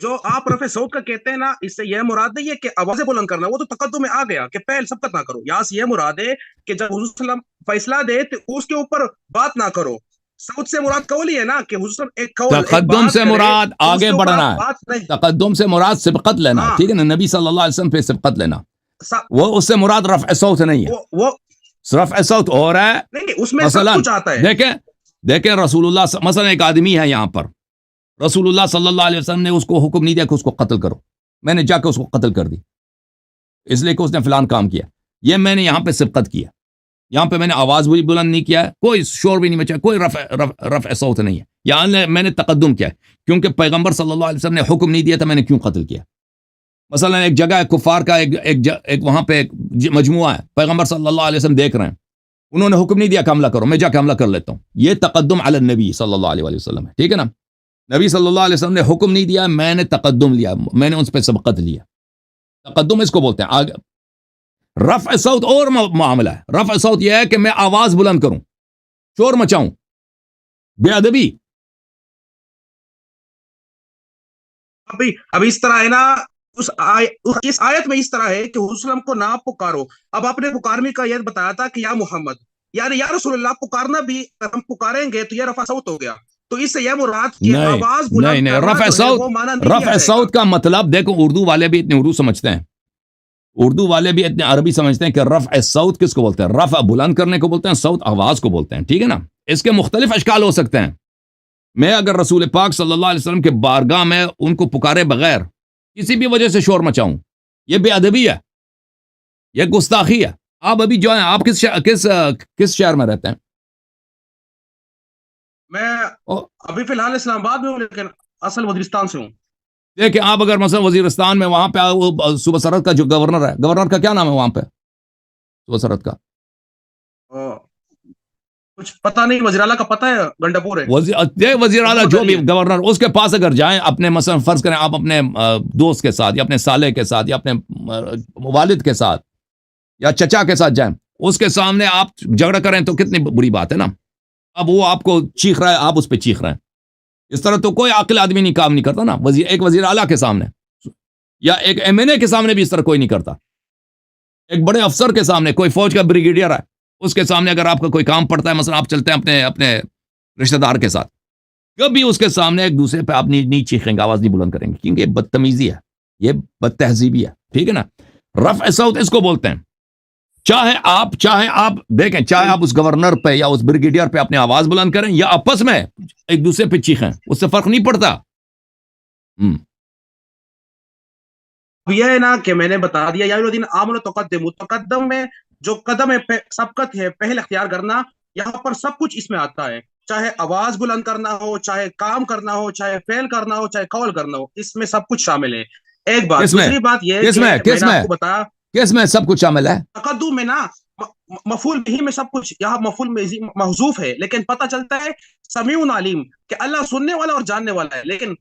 جو آپ رفع صوت کا کہتے ہیں نا، اس سے یہ مراد نہیں ہے کہ آوازیں بلند کرنا، وہ تو تقدم میں آ گیا کہ پہل سبقت نہ کرو. یہاں سے یہ مراد ہے کہ جب حضور صلی اللہ علیہ وسلم فیصلہ دے تو اس کے اوپر بات نہ کرو. صوت سے مراد قول ہی ہے نا کہ حضور صلی اللہ علیہ وسلم ایک قول ایک تقدم بات سے کرے مراد تو اس آگے کے اوپر بڑھنا آپ ہے. بات نہیں. تقدم سے مراد سبقت لینا ہے، ہاں ٹھیک ہے نا، نبی صلی اللہ علیہ وسلم پہ سبقت لینا. سا- وہ اس سے مراد رفع صوت نہیں ہے. وہ رفع صوت اور ہے. نہیں، اس میں سب مثلا کچھ آتا ہے. دیکھیں رسول اللہ مثلا ایک آدمی ہے یہاں پر، رسول اللہ صلی اللہ علیہ وسلم نے اس کو حکم نہیں دیا کہ اس کو قتل کرو، میں نے جا کے اس کو قتل کر دی اس لیے کہ اس نے فلان کام کیا. یہ میں نے یہاں پہ سبقت کیا، یہاں پہ میں نے آواز بھی بلند نہیں کیا، کوئی شور بھی نہیں مچا، کوئی رفع صوت نہیں ہے. یہاں میں نے تقدم کیا کیونکہ پیغمبر صلی اللہ علیہ وسلم نے حکم نہیں دیا تھا، میں نے کیوں قتل کیا. مثلا ایک جگہ ہے کفار کا، ایک وہاں پہ ایک مجموعہ ہے، پیغمبر صلی اللہ علیہ وسلم دیکھ رہے ہیں، انہوں نے حکم نہیں دیا کہ حملہ کرو، میں جا کے حملہ کر لیتا ہوں. یہ تقدم علی النبی صلی اللہ علیہ وسلم ہے، ٹھیک ہے نا. نبی صلی اللہ علیہ وسلم نے حکم نہیں دیا، میں نے تقدم لیا، میں نے اس پہ سبقت لیا. تقدم اس کو بولتے ہیں. آگے رفع صوت اور معاملہ ہے. رفع صوت یہ ہے کہ میں آواز بلند کروں، شور مچاؤں، بے ادبی. ابھی اس طرح ہے نا، اس آیت میں اس طرح ہے کہ حضور صلی اللہ علیہ وسلم کو نہ پکارو. اب آپ نے پکارنے کا یہ بتایا تھا کہ یا محمد، یعنی یا رسول اللہ. پکارنا بھی اگر ہم پکاریں گے تو یہ رفع صوت ہو گیا. تو اس سے یہ مراد کہ آواز بلند نہیں، کرنا رفع جو ہے صوت، وہ معنی نہیں لیا رفع جائے گا. صوت کا مطلب دیکھو، اردو والے بھی اتنے اردو سمجھتے ہیں، اردو والے بھی اتنے عربی سمجھتے ہیں کہ رفع صوت کس کو بولتے ہیں. رفع بلند کرنے کو بولتے ہیں، صوت آواز کو بولتے ہیں، ٹھیک ہے نا. اس کے مختلف اشکال ہو سکتے ہیں. میں اگر رسول پاک صلی اللہ علیہ وسلم کے بارگاہ میں ان کو پکارے بغیر کسی بھی وجہ سے شور مچاؤں، یہ بے ادبی ہے، یہ گستاخی ہے. آپ ابھی جو ہیں، آپ کس شہر میں رہتے ہیں؟ میں ابھی فی الحال اسلام آباد میں ہوں، لیکن اصل وزیرستان سے ہوں. دیکھیں آپ اگر مثلا وزیرستان میں وہاں پہ وہ صوبہ سرحد کا جو گورنر ہے، گورنر کا کیا نام ہے وہاں پہ صوبہ سرحد کا؟ کچھ پتہ نہیں، وزیر اعلیٰ کا پتہ ہے گنڈا پور ہے. وزیر اعلیٰ جو بھی گورنر، اس کے پاس اگر جائیں، اپنے مثلا فرض کریں آپ اپنے دوست کے ساتھ یا اپنے سالے کے ساتھ یا اپنے والد کے ساتھ یا چچا کے ساتھ جائیں، اس کے سامنے آپ جھگڑا کریں تو کتنی بری بات ہے نا. اب وہ آپ کو چیخ رہا ہے، آپ اس پہ چیخ رہے ہیں، اس طرح تو کوئی عاقل آدمی نہیں کام نہیں کرتا نا. ایک وزیر اعلیٰ کے سامنے یا ایک MNA کے سامنے بھی اس طرح کوئی نہیں کرتا. ایک بڑے افسر کے سامنے، کوئی فوج کا بریگیڈیئر ہے، اس کے سامنے اگر آپ کا کوئی کام پڑتا ہے، مثلا آپ چلتے ہیں اپنے رشتہ دار کے ساتھ، کبھی اس کے سامنے ایک دوسرے پہ آپ نہیں چیخیں گے، آواز نہیں بلند کریں گے، کیونکہ یہ بدتمیزی ہے، یہ بد تہذیبی ہے، ٹھیک ہے نا. رفع صوت اس کو بولتے ہیں. چاہے آپ دیکھیں، چاہے آپ اس گورنر پہ یا اس بریگیڈیئر پہ اپنی آواز بلند کریں یا آپس میں ایک دوسرے پہ چیخیں، اس سے فرق نہیں پڑتا. اب یہ ہے نا کہ میں نے بتا دیا، یا الذین آمنوا تقدموا، تقدم میں جو قدم ہے، سبقت ہے، پہل اختیار کرنا، یہاں پر سب کچھ اس میں آتا ہے. چاہے آواز بلند کرنا ہو، چاہے کام کرنا ہو، چاہے فعل کرنا ہو، چاہے قول کرنا ہو، اس میں سب کچھ شامل ہے. ایک بات. دوسری بات یہ ہے کہ میں نے آپ کو بتایا کس میں سب کچھ شامل ہے. تقدم میں نا مفعول بھی میں سب کچھ، یہاں مفعول محذوف ہے، لیکن پتہ چلتا ہے سمیع علیم کہ اللہ سننے والا اور جاننے والا ہے. لیکن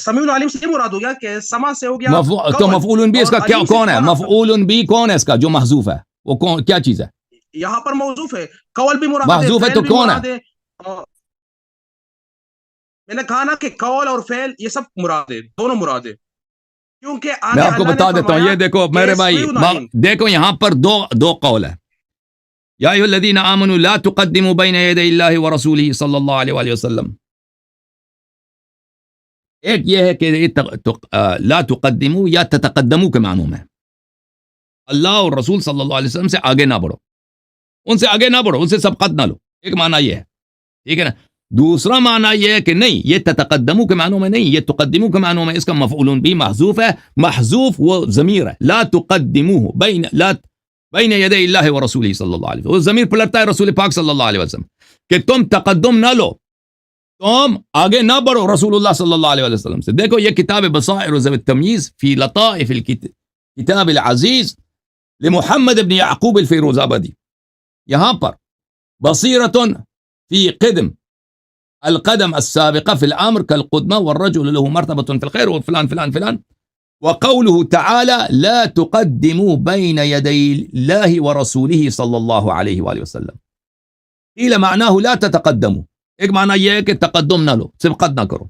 سمیع العلیم سے یہ مراد ہو گیا کہ سما سے ہو گیا. تو مفعول بھی اس کا کیا کون ہے؟ مفعول بھی کون ہے اس کا جو محذوف ہے؟ وہ کون، کیا چیز ہے؟ یہاں پر موصوف ہے، قول بھی مراد ہے، محذوف ہے تو کون ہے؟ میں نے کہا نا کہ قول اور فعل یہ سب مراد ہے، دونوں مراد ہے. کیونکہ میں آپ کو بتا دیتا ہوں، یہ دیکھو میرے بھائی، دیکھو یہاں پر دو قول ہے. یا ایھا الذین آمنوا لا تقدموا بین یدی اللہ ورسولہ صلی اللہ علیہ وآلہ وسلم. ایک یہ ہے کہ لا تقدموا یا تتقدموا کے معنوں میں اللہ اور رسول صلی اللہ علیہ وسلم سے آگے نہ بڑھو، ان سے آگے نہ بڑھو، ان سے سبقت نہ لو. ایک معنی یہ ہے، ٹھیک ہے نا. دوسرا معنی یہ ہے کہ نہیں، یہ تتقدموا کے معنوں میں نہیں، یہ تقدموا کے معنوں میں. اس کا مفعول بھی محذوف ہے. محذوف وہ ضمیر ہے، لا تقدموه بین یدی اللہ ورسولہ صلی اللہ علیہ وسلم. وہ ضمیر پلٹتا ہے رسول پاک صلی اللہ علیہ وسلم کہ تم تقدم نہ لو، تم آگے نہ بڑھو رسول اللہ صلی اللہ علیہ وسلم سے. دیکھو یہ کتاب بصائر ذوی التمییز فی لطائف الکتاب العزیز لمحمد بن یعقوب الفیروز آبادی. یہاں پر بصیرۃ فی قدم القدم السابقہ فی الامر کالقدمہ والرجل له مرتبۃ فی الخیر وفلان فلان فلان. وقوله تعالى لا تقدموا بين يدي الله ورسوله صلى الله عليه وآله وسلم. قيل معناه لا تتقدموا. ایک معنی یہ ہے کہ تقدم نہ لو، سبقت نہ کرو.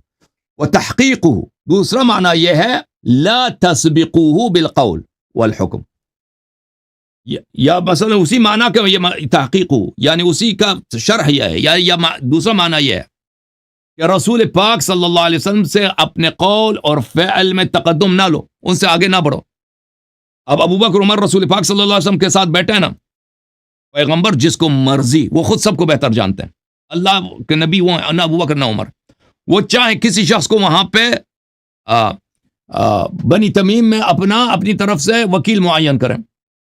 وتحقیقہ، دوسرا معنی یہ ہے لا تسبقوہ بالقول والحکم، یا مثلا اسی معنی کا یہ تحقیق ہو، یعنی اسی کا شرح یہ ہے، یا دوسرا معنی یہ ہے کہ رسول پاک صلی اللہ علیہ وسلم سے اپنے قول اور فعل میں تقدم نہ لو، ان سے آگے نہ بڑھو۔ اب ابو بکر عمر رسول پاک صلی اللہ علیہ وسلم کے ساتھ بیٹھے ہیں نا، پیغمبر جس کو مرضی، وہ خود سب کو بہتر جانتے ہیں، اللہ کے نبی وہ ہیں، نہ ابو بکر نہ عمر، وہ چاہے کسی شخص کو وہاں پہ بنی تمیم میں اپنی طرف سے وکیل معین کریں،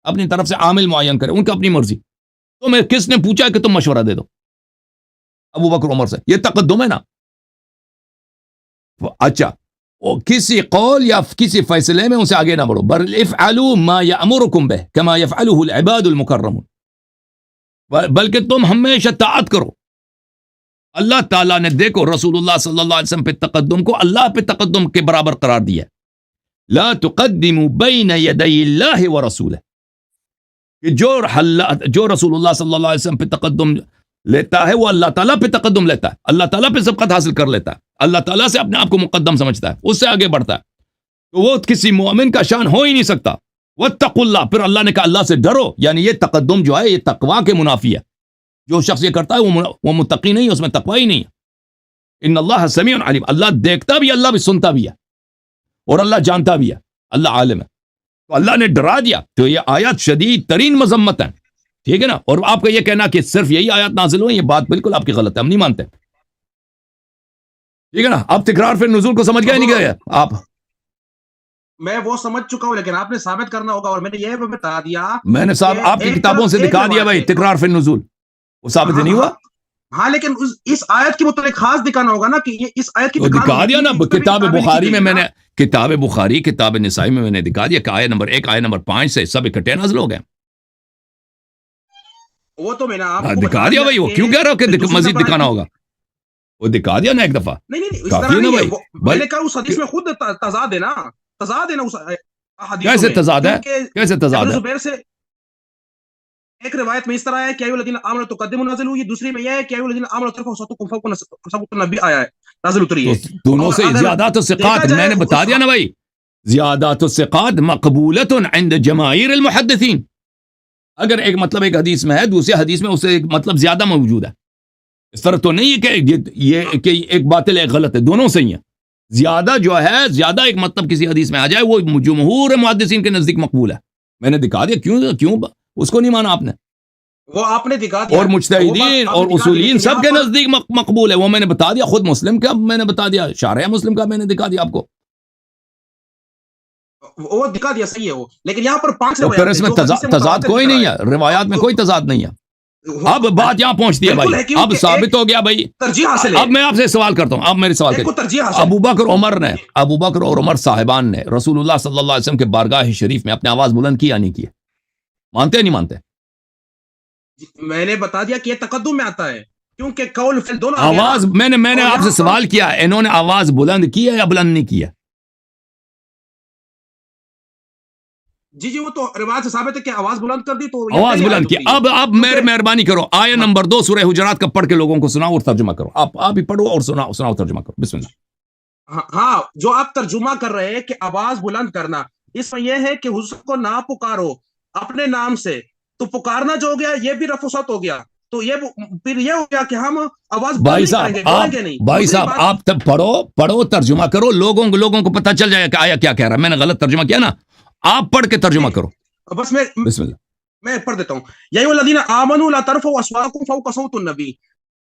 اپنی طرف سے عامل معین کریں، ان کی اپنی مرضی، تو میں کس نے پوچھا کہ تم مشورہ دے دو؟ ابو بکر عمر سے، یہ تقدم ہے نا۔ اچھا، کسی قول یا کسی فیصلے میں ان سے آگے نہ بڑھو، بل افعلوا ما یامرکم بہ کما یفعلہ العباد المکرمون، بلکہ تم ہمیشہ طاعت کرو۔ اللہ تعالیٰ نے دیکھو رسول اللہ صلی اللہ علیہ وسلم پہ تقدم کو اللہ پہ تقدم کے برابر قرار دیا، لا تقدموا بین یدی اللہ ورسولہ، کہ جو رسول اللہ صلی اللہ علیہ وسلم پہ تقدم لیتا ہے وہ اللہ تعالیٰ پہ تقدم لیتا ہے، اللہ تعالیٰ پہ سبقت حاصل کر لیتا ہے، اللہ تعالیٰ سے اپنے آپ کو مقدم سمجھتا ہے، اس سے آگے بڑھتا ہے، تو وہ کسی مومن کا شان ہو ہی نہیں سکتا۔ واتقوا اللہ، پھر اللہ نے کہا اللہ سے ڈرو، یعنی یہ تقدم جو ہے یہ تقوی کے منافی ہے، جو شخص یہ کرتا ہے وہ متقی نہیں ہے، اس میں تقوی ہی نہیں ہے۔ ان اللہ سمیع علیم، اللہ دیکھتا بھی، اللہ بھی سنتا بھی ہے، اور اللہ جانتا بھی ہے، اللہ عالم ہے، تو اللہ نے ڈرا دیا، تو یہ آیات شدید ترین مذمت ہے، ٹھیک ہے نا۔ اور آپ کا یہ کہنا کہ صرف یہی آیات نازل ہوئی، یہ بات بالکل آپ کی غلط ہے، ہم نہیں مانتے، ٹھیک ہے نا۔ اب تکرار فی النزول کو سمجھ گئے نہیں گئے آپ؟ میں وہ سمجھ چکا ہوں، لیکن آپ نے ثابت کرنا ہوگا، اور میں نے یہ بتا دیا، میں نے صاحب آپ کی کتابوں سے دکھا دیا بھائی تکرار فی النزول، وہ ثابت نہیں ہوا؟ ہاں لیکن اس آیت کے متعلق خاص دکھانا ہوگا نا، کہ یہ اس آیت کی دکھا دیا نا، کتاب بخاری میں میں نے، کتاب بخاری کتاب نسائی میں نے دکھا دیا کہ آیت نمبر 1 آیت نمبر 5 سے سب اکٹھے نازل ہو گئے، وہ تو میں نے آپ کو دکھا دیا بھائی، وہ کیوں کہہ رہا ہو کہ مزید دکھانا ہوگا؟ وہ دکھا دیا نا ایک دفعہ، نہیں کافی ہے نا بھائی۔ میں نے کہا اس حدیث میں خود تضاد ہے نا، تضاد ہے نا اس حدیث میں، کیسے تضاد ہے؟ کیسے تضاد ہے؟ زبیر سے ایک روایت میں اس طرح ہے کہ ایھا الذین آمنوا تقدموا نازل ہوئی، دوسری میں یہ ہے کہ ایھا الذین آمنوا ترفعوا اصواتکم فوق صوت النبی آیا ہے، نازل اتری ہے۔ دونوں سے زیادات الثقات، میں نے بتا دیا نا بھائی، زیادات الثقات مقبولۃ عند جماہیر المحدثین، اگر ایک مطلب ایک حدیث میں ہے، دوسری حدیث میں اس سے ایک مطلب زیادہ موجود ہے، اس طرح تو نہیں ہے کہ یہ کہ ایک باطل ایک غلط ہے، دونوں صحیح ہیں، زیادہ جو ہے زیادہ ایک مطلب کسی حدیث میں آ جائے وہ جمہور محدثین کے نزدیک مقبول ہے، میں نے دکھا دیا، کیوں اس کو نہیں مانا آپ نے؟ وہ آپ نے دکھا دیا، اور مجتہدین اور اصولین سب کے نزدیک مقبول ہے، وہ میں نے بتا دیا، خود مسلم کا میں نے بتا دیا، شارح مسلم کا میں نے دکھا دیا آپ کو، وہ دکھا دیا، صحیح ہے وہ، لیکن یہاں پر 5 تو پھر اس میں تضاد کوئی نہیں ہے، روایات میں کوئی تضاد نہیں ہے۔ اب بات یہاں پہنچتی ہے بھائی، اب ثابت ہو گیا بھائی، ترجیح حاصل ہے۔ اب میں آپ سے سوال کرتا ہوں، اب میرے سوال کریں، ابو بکر اور عمر صاحبان نے رسول اللہ صلی اللہ علیہ وسلم کے بارگاہ شریف میں اپنے آواز بلند کی یا نہیں کی؟ مانتے نہیں مانتے؟ میں نے بتا دیا کہ یہ تقدم میں آتا ہے، کیونکہ قول فعل دونوں آواز، میں نے آپ سے سوال کیا، انہوں نے آواز بلند کی ہے یا بلند نہیں کیا؟ جی وہ تو روایت سے ثابت ہے کہ آواز بلند کر دی، تو آواز بلند کی۔ اب مہربانی کرو، آیت نمبر 2 سورہ حجرات کا پڑھ کے لوگوں کو سناؤ اور ترجمہ کرو، آپ ہی پڑھو اور سناؤ ترجمہ کرو، بسم اللہ۔ ہاں، جو آپ ترجمہ کر رہے ہیں کہ آواز بلند کرنا، اس میں یہ ہے کہ حضور کو نہ پکارو اپنے نام سے، تو پکارنا جو ہو گیا یہ بھی رفع صوت ہو گیا، تو یہ پھر یہ ہو گیا کہ ہم آواز بھائی صاحب آپ تب پڑھو ترجمہ کرو، لوگوں کو پتہ چل جائے کہ آیا کیا کہہ رہا ہے، میں نے غلط ترجمہ کیا نا، آپ پڑھ کے ترجمہ کرو، بس بسم اللہ۔ میں پڑھ دیتا ہوں، یا ایھا الذین آمنوا لا ترفعوا اصواتکم فوق صوت النبی،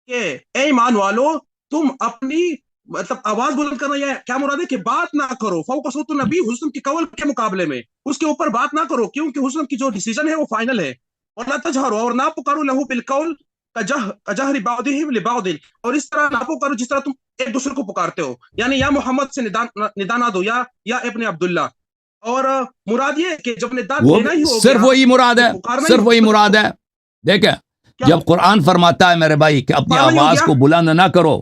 کہ اے ایمان والو تم اپنی مطلب آواز بلند کرنا، یہ کیا مراد ہے کہ بات نہ کرو فوق صوت النبی، حسن کی قول کے مقابلے میں اس کے اوپر بات نہ کرو، کیونکہ حسن کی جو ڈیسیژن ہے وہ فائنل ہے، اور لا تجہروا، اور نہ پکارو لہو بالقول کجہر بعضہم لبعض، اور اس طرح نہ پکارو جس طرح تم ایک دوسرے کو پکارتے ہو، یعنی یا محمد سے ندا نہ دو، یا ابن عبداللہ، اور مراد یہ کہ جب نداء دینا ہی ہو گیا، صرف وہی مراد ہے، دیکھیں جب قرآن فرماتا ہے میرے بھائی کہ اپنی آواز کو بلند نہ کرو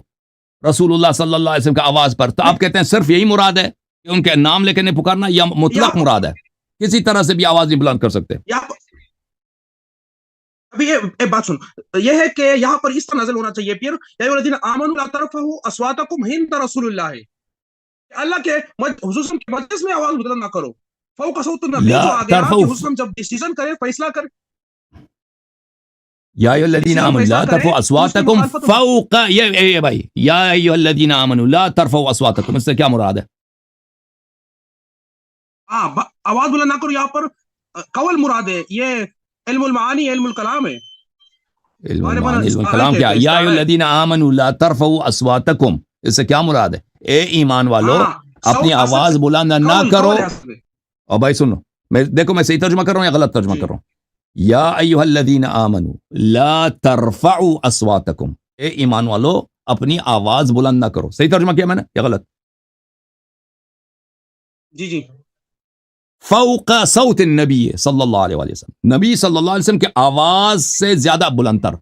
رسول اللہ صلی اللہ علیہ وسلم کا آواز پر، تو آپ کہتے ہیں صرف یہی مراد ہے کہ ان کے نام لے کے نہیں پکارنا، یا مطلق مراد ہے کسی طرح سے بھی آواز نہیں بلند کر سکتے؟ ابھی یہ بات سن، یہ ہے کہ یہاں پر اس طرح نازل ہونا چاہیے، پھر یا ایھا الذین آمنوا لا ترفعوا اصواتکم عند رسول اللہ، اللہ کے حضور کے مجلس میں آواز بلند نہ کرو. فوق صوت النبی لا جو آ گیا کہ ترفعوا حضور جب ڈیسیژن کرے, فیصلہ کرے, یا ایھا الذین ڈیسیژن آمنوا فیصلہ لا کرے ترفعوا تو اس کی اصواتکم مخالفت. فوق یہ بھائی یا ایھا الذین آمنوا لا ترفعوا اصواتکم، اس سے کیا مراد ہے؟ ہاں آواز بلند نہ کرو یہاں پر قول مراد ہے. یہ علم المعانی علم الکلام ہے. علم ہمارے المعانی علم استعارہ الکلام کیا؟ کہتے ہیں, یا ایھا استعارہ ہے. الذین آمنوا لا ترفعوا اصواتکم، اس سے کیا مراد ہے؟ اے ایمان والو ہاں اپنی صوت آواز اصل بلند نہ قول کرو. ہے اصل میں. اور بھائی سنو، دیکھو میں صحیح ترجمہ کر رہا ہوں یا غلط ترجمہ جی کر رہا ہوں؟ یا ایھا الذین آمنوا لا ترفعوا اصواتکم، اے ایمان والو اپنی آواز بلند نہ کرو. صحیح ترجمہ کیا میں نے یا غلط؟ جی جی فوق صوت النبی صلی اللہ علیہ وآلہ وسلم، نبی صلی اللہ علیہ وسلم کی آواز سے زیادہ بلند تر.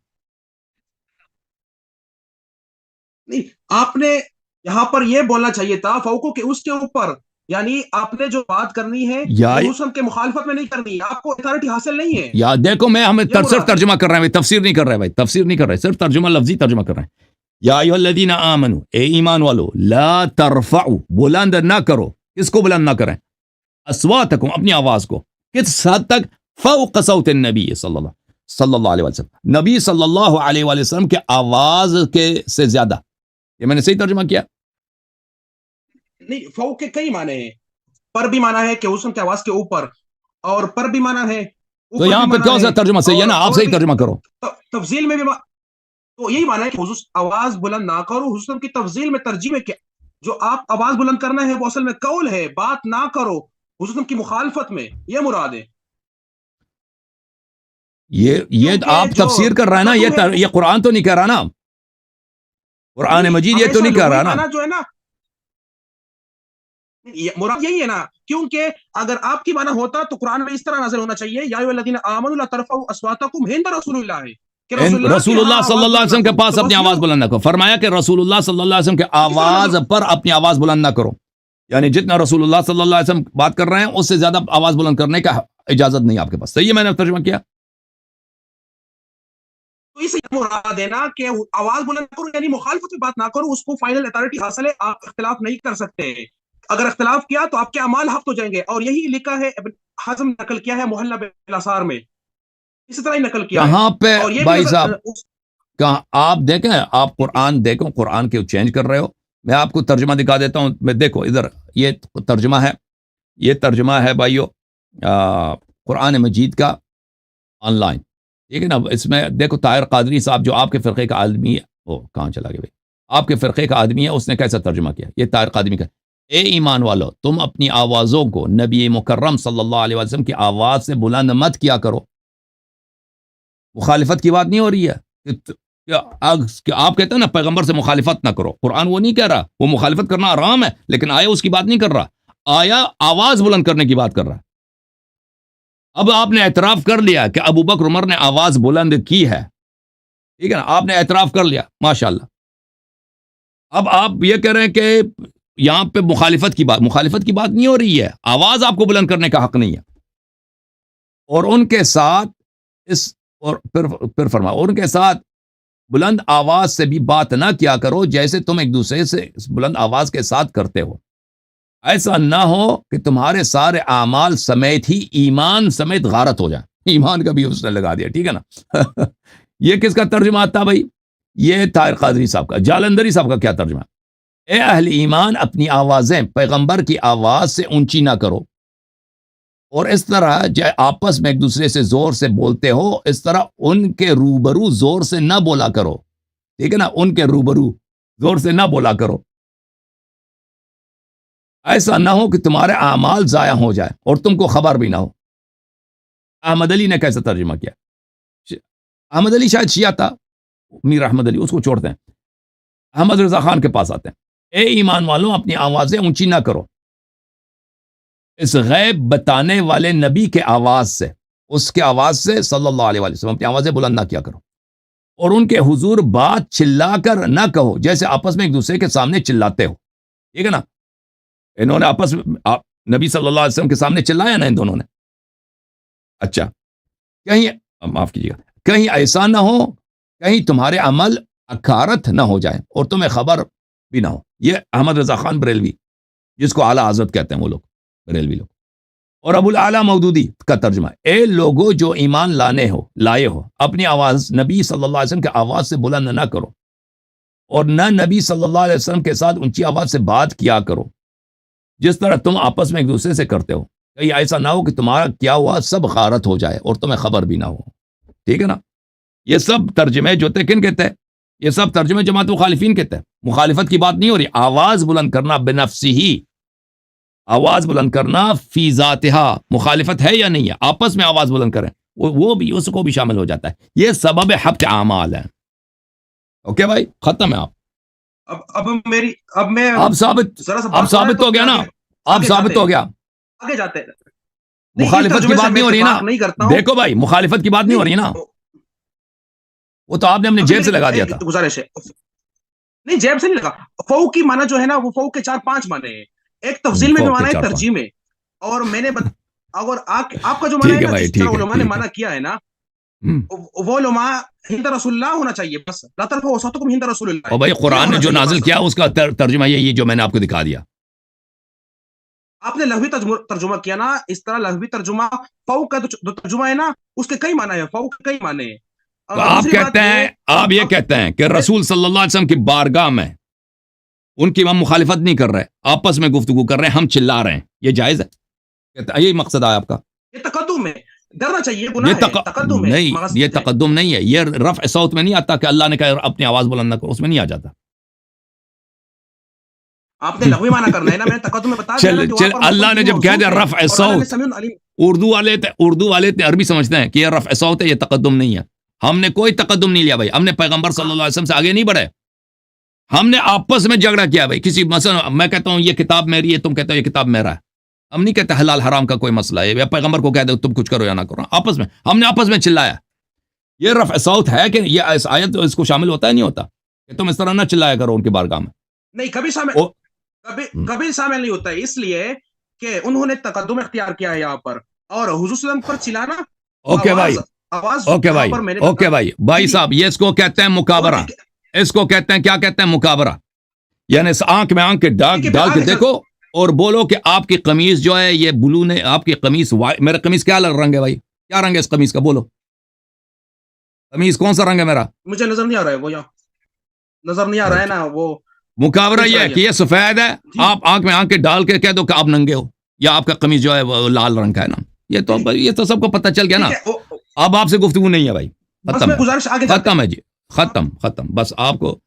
نہیں, آپ نے یہاں پر یہ بولنا چاہیے تھا فوقو کے اس کے اوپر, یعنی آپ نے جو بات کرنی ہے یا وہ حسن کے مخالفت میں نہیں کرنی ہے. آپ کو اتھارٹی حاصل نہیں ہے. یا دیکھو میں ہمیں یہ صرف مراد ہے. ترجمہ کر رہے ہیں بھائی، تفسیر نہیں کر رہے بھائی، تفسیر نہیں کر رہے، صرف ترجمہ لفظی ترجمہ کر رہے ہیں. یا ایھا الذین آمنوا، اے ایمان والو، لا ترفعوا بلند نہ کرو. کس کو بلند نہ کریں؟ اصواتکم اپنی آواز کو. کس حد تک؟ فوق صوت النبی صلی اللہ علیہ وسلم، نبی صلی اللہ علیہ وآلہ وسلم کے آواز کے سے زیادہ. یہ میں نے صحیح ترجمہ کیا؟ نہیں, فوق کے کئی معنی ہیں. پر بھی معنی ہے کہ حسن کی آواز کے اوپر, اور پر بھی معنی ہے, تو اوپر یہاں بھی پہ معنی کون ہے, سا ترجمہ صحیح ہے نا؟ آپ اور صحیح بھی ترجمہ کرو. تفضیل میں بھی تو یہی معنی ہے کہ حضور آواز بلند نہ کرو. حسن کی تفضیل میں ترجمہ کیا, جو آپ آواز بلند کرنا ہے وہ اصل میں قول ہے, بات نہ کرو حسن کی مخالفت میں, یہ مراد ہے. یہ کیونکہ آپ جو تفسیر کر رہا ہے نا، تکلم ہے یہ قرآن تو نہیں کہہ رہا نا، قرآن مجید یہ تو ہمیشہ نہیں کہہ لغوی رہا نا. معنی جو ہے نا, مراد یہی ہے نا, کیونکہ اگر آپ کی معنی ہوتا تو قرآن میں اس طرح نازل ہونا چاہیے, یا ایھا الذین آمنوا لا ترفعوا اصواتکم عند رسول اللہ ہے, کہ کے رسول اللہ ہاں صلی آواز اللہ علیہ بلند نہ وسلم کے کرو. پاس تو اپنی بس یہ آواز بلند نہ کرو. فرمایا کہ رسول اللہ صلی اللہ علیہ وسلم کے اسی طرح آواز پر اپنی آواز بلند نہ کرو. یعنی جتنا رسول اللہ صلی اللہ علیہ وسلم بات کر رہے ہیں اس سے زیادہ آواز بلند کرنے کا اجازت نہیں آپ کے پاس. صحیح ہے میں نے ترجمہ کیا؟ تو اس مراد ہے نا کہ آواز بلند کرو یعنی مخالفت میں بات نہ کرو, اس کو فائنل اتھارٹی حاصل ہے, آپ اختلاف نہیں کر سکتے. اگر اختلاف کیا تو آپ کے اعمال ہفت ہو جائیں گے, اور یہی لکھا ہے ابن حزم نقل کیا ہے محلہ بالاثار میں, اسی طرح ہی نقل کیا ہے. کہاں پہ اور یہ بھی بھائی صاحب، اگر کہاں آپ دیکھیں، آپ قرآن دیکھو، قرآن کے چینج کر رہے ہو. میں آپ کو ترجمہ دکھا دیتا ہوں. میں دیکھو ادھر یہ ترجمہ ہے، یہ ترجمہ ہے بھائیو قرآن مجید کا آن لائن، ٹھیک ہے نا. اس میں دیکھو طاہر قادری صاحب جو آپ کے فرقے کا آدمی ہے، وہ کہاں چلا گیا بھائی، آپ کے فرقے کا آدمی ہے، اس نے کیسا ترجمہ کیا. یہ طاہر قادری کا: اے ایمان والو تم اپنی آوازوں کو نبی مکرم صلی اللہ علیہ وسلم کی آواز سے بلند مت کیا کرو. مخالفت کی بات نہیں ہو رہی ہے کہ آپ کہتے ہیں نا پیغمبر سے مخالفت نہ کرو. قرآن وہ نہیں کہہ رہا، وہ مخالفت کرنا حرام ہے، لیکن آیا اس کی بات نہیں کر رہا، آیا آواز بلند کرنے کی بات کر رہا ہے. اب آپ نے اعتراف کر لیا کہ ابو بکر عمر نے آواز بلند کی ہے، ٹھیک ہے نا، آپ نے اعتراف کر لیا، ماشاءاللہ. اب آپ یہ کہہ رہے ہیں کہ یہاں پہ مخالفت کی بات نہیں ہو رہی ہے، آواز آپ کو بلند کرنے کا حق نہیں ہے. اور ان کے ساتھ اور پھر فرما، ان کے ساتھ بلند آواز سے بھی بات نہ کیا کرو جیسے تم ایک دوسرے سے بلند آواز کے ساتھ کرتے ہو. ایسا نہ ہو کہ تمہارے سارے اعمال سمیت ہی ایمان سمیت غارت ہو جائیں. ایمان کا بھی اس نے لگا دیا، ٹھیک ہے نا. یہ کس کا ترجمہ تھا بھائی؟ یہ طاہر قادری صاحب کا. جالندری صاحب کا کیا ترجمہ؟ اے اہل ایمان اپنی آوازیں پیغمبر کی آواز سے اونچی نہ کرو، اور اس طرح آپس میں ایک دوسرے سے زور سے بولتے ہو اس طرح ان کے روبرو زور سے نہ بولا کرو، ٹھیک ہے نا، ان کے روبرو زور سے نہ بولا کرو. ایسا نہ ہو کہ تمہارے اعمال ضائع ہو جائے اور تم کو خبر بھی نہ ہو. احمد علی نے کیسا ترجمہ کیا؟ احمد علی شاید شیعہ تھا، میر احمد علی، اس کو چھوڑتے ہیں، احمد رضا خان کے پاس آتے ہیں. اے ایمان والوں اپنی آوازیں اونچی نہ کرو اس غیب بتانے والے نبی کے آواز سے، اس کے آواز سے صلی اللہ علیہ وسلم اپنی آوازیں بلند نہ کیا کرو، اور ان کے حضور بات چلا کر نہ کہو جیسے آپس میں ایک دوسرے کے سامنے چلاتے ہو. ٹھیک ہے نا، انہوں نے آپس میں نبی صلی اللہ علیہ وسلم کے سامنے چلایا نا ان دونوں نے. اچھا، کہیں معاف کیجیے گا، کہیں ایسا نہ ہو کہیں تمہارے عمل اکارت نہ ہو جائے اور تمہیں خبر بھی نہ ہو. یہ احمد رضا خان بریلوی جس کو اعلیٰ حضرت کہتے ہیں وہ لوگ بریلوی لوگ. اور ابو الاعلیٰ مودودی کا ترجمہ ہے اے لوگوں جو ایمان لائے ہو اپنی آواز نبی صلی اللہ علیہ وسلم کی آواز سے بلند نہ کرو اور نہ نبی صلی اللہ علیہ وسلم کے ساتھ اونچی آواز سے بات کیا کرو جس طرح تم آپس میں ایک دوسرے سے کرتے ہو, کہیں ایسا نہ ہو کہ تمہارا کیا ہوا سب غارت ہو جائے اور تمہیں خبر بھی نہ ہو. ٹھیک ہے نا. یہ سب ترجمے جو تھے کن کہتے ہیں, یہ سب ترجمے جماعت مخالفین کہتے ہیں. مخالفت کی بات نہیں ہو رہی, آواز بلند کرنا بنفسی ہی, آواز بلند کرنا فی ذاتہا مخالفت ہے یا نہیں ہے, آپس میں آواز بلند کریں وہ بھی اس کو بھی شامل ہو جاتا ہے. یہ سبب حبط اعمال ہے. اوکے بھائی ختم ہے. اب ثابت ہو گیا نا, اب ثابت ہو گیا. آگے جاتے ہیں. مخالفت کی بات نہیں ہو رہی نا, دیکھو بھائی مخالفت کی بات نہیں ہو رہی نا, وہ تو آپ نے اپنی جیب سے لگا دیا تھا. گزارش ہے نہیں جیب سے نہیں لگا. فوق کی معنی جو ہے نا وہ فوق کے 4-5 معنی ہیں. ایک تفضیل میں بھی معنی ہے, ترجیح میں. اور میں نے اگر آپ کا جو معنی ہے نا جس طرح علماء نے معنی کیا ہے نا وہ علماء ہند رسول اللہ ہونا چاہیے بس. لا ترفعوا صوتکم ہند رسول اللہ. اور بھائی قرآن نے جو نازل کیا اس کا ترجمہ یہ جو میں نے آپ کو دکھا دیا. آپ نے لغوی ترجمہ کیا نا, اس طرح لغوی ترجمہ فوق کا جو ترجمہ ہے نا اس کے کئی معنی ہیں, فوق کے کئی معنی ہیں. تو آپ کہتے ہیں, آپ یہ کہتے ہیں کہ رسول صلی اللہ علیہ وسلم کی بارگاہ میں ان کی ہم مخالفت نہیں کر رہے, آپس میں گفتگو کر رہے ہیں, ہم چلا رہے ہیں, یہ جائز ہے؟ یہی مقصد ہے آپ کا؟ یہ تقدم ہے, ڈرنا چاہیے, گناہ ہے, تقدم ہے. نہیں یہ تقدم نہیں ہے, یہ رفع صوت میں نہیں آتا کہ اللہ نے کہا اپنی آواز بلند نہ کرو, اس میں نہیں آ جاتا. آپ نے لغوی معنی کرنا ہے نا, میں نے تقدم میں بتا دیا. اللہ نے جب کہہ دیا رفع صوت, اردو والے عربی سمجھتے ہیں کہ یہ رفع صوت ہے, یہ تقدم نہیں ہے. ہم نے کوئی تقدم نہیں لیا بھائی, ہم نے پیغمبر صلی اللہ علیہ وسلم سے آگے نہیں بڑھے, ہم نے آپس میں جھگڑا کیا بھائی. کسی مثلا میں کہتا ہوں یہ کتاب میری ہے, تم کہتے ہو یہ کتاب میرا ہے, ہم نہیں کہتے حلال حرام کا کوئی مسئلہ ہے, یا پیغمبر کو کہہ دو تم کچھ کرو یا نہ کرو, آپس میں ہم نے آپس میں چلایا. یہ رفع صوت ہے کہ یہ اس آیت اس کو شامل ہوتا ہے نہیں ہوتا کہ تم اس طرح نہ چلایا کرو ان کی بارگاہ میں؟ نہیں, کبھی شامل نہیں ہوتا ہے, اس لیے کہ انہوں نے تقدم اختیار کیا ہے یہاں پر, اور حضور صلی اللہ علیہ وسلم پر چلانا. اوکے بھائی, اوکے بھائی, اوکے بھائی, بھائی صاحب یہ اس کو کہتے ہیں مکابرہ, اس کو کہتے ہیں, کیا کہتے ہیں, مکابرہ. یعنی اس آنکھ میں آنکھ کے ڈال کے دیکھو اور بولو کہ آپ کی قمیض جو ہے یہ بلو نے, آپ کی قمیض, میرا قمیض کیا رنگ ہے بھائی, کیا رنگ ہے اس قمیض کا, بولو قمیض کون سا رنگ ہے میرا؟ مجھے نظر نہیں آ رہا ہے, وہ یہاں نظر نہیں آ رہا ہے نا. وہ مکابرہ یہ ہے کہ یہ سفید ہے, آپ آنکھ میں آنکھ کے ڈال کے کہہ دو کہ آپ ننگے ہو, یا آپ کا قمیض جو ہے وہ لال رنگ کا ہے نا. یہ تو سب کو پتہ چل گیا نا. اب آپ سے گفتگو نہیں ہے بھائی, ختم ہے جی, ختم بس. آپ کو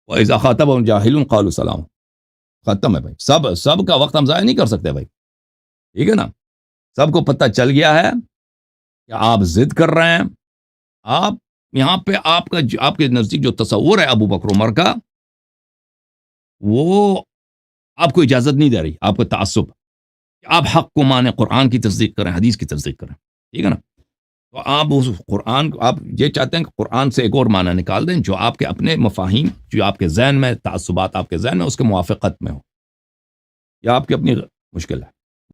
وَإِذَا خَاطَبَهُمُ الْجَاهِلُونَ قَالُوا سَلَامًا, ختم ہے بھائی. سب کا وقت ہم ضائع نہیں کر سکتے بھائی, ٹھیک ہے نا. سب کو پتہ چل گیا ہے کہ آپ ضد کر رہے ہیں. آپ یہاں پہ آپ کے نزدیک جو تصور ہے ابو بکر عمر کا, وہ آپ کو اجازت نہیں دے رہی, آپ کو تعصب, آپ حق کو مانیں, قرآن کی تصدیق کریں, حدیث کی تصدیق کریں, ٹھیک ہے نا. تو آپ اس قرآن کو, آپ یہ چاہتے ہیں کہ قرآن سے ایک اور معنی نکال دیں جو آپ کے اپنے مفاہیم, جو آپ کے ذہن میں تعصبات آپ کے ذہن میں اس کے موافقت میں ہو, یا آپ کی اپنی مشکل ہے.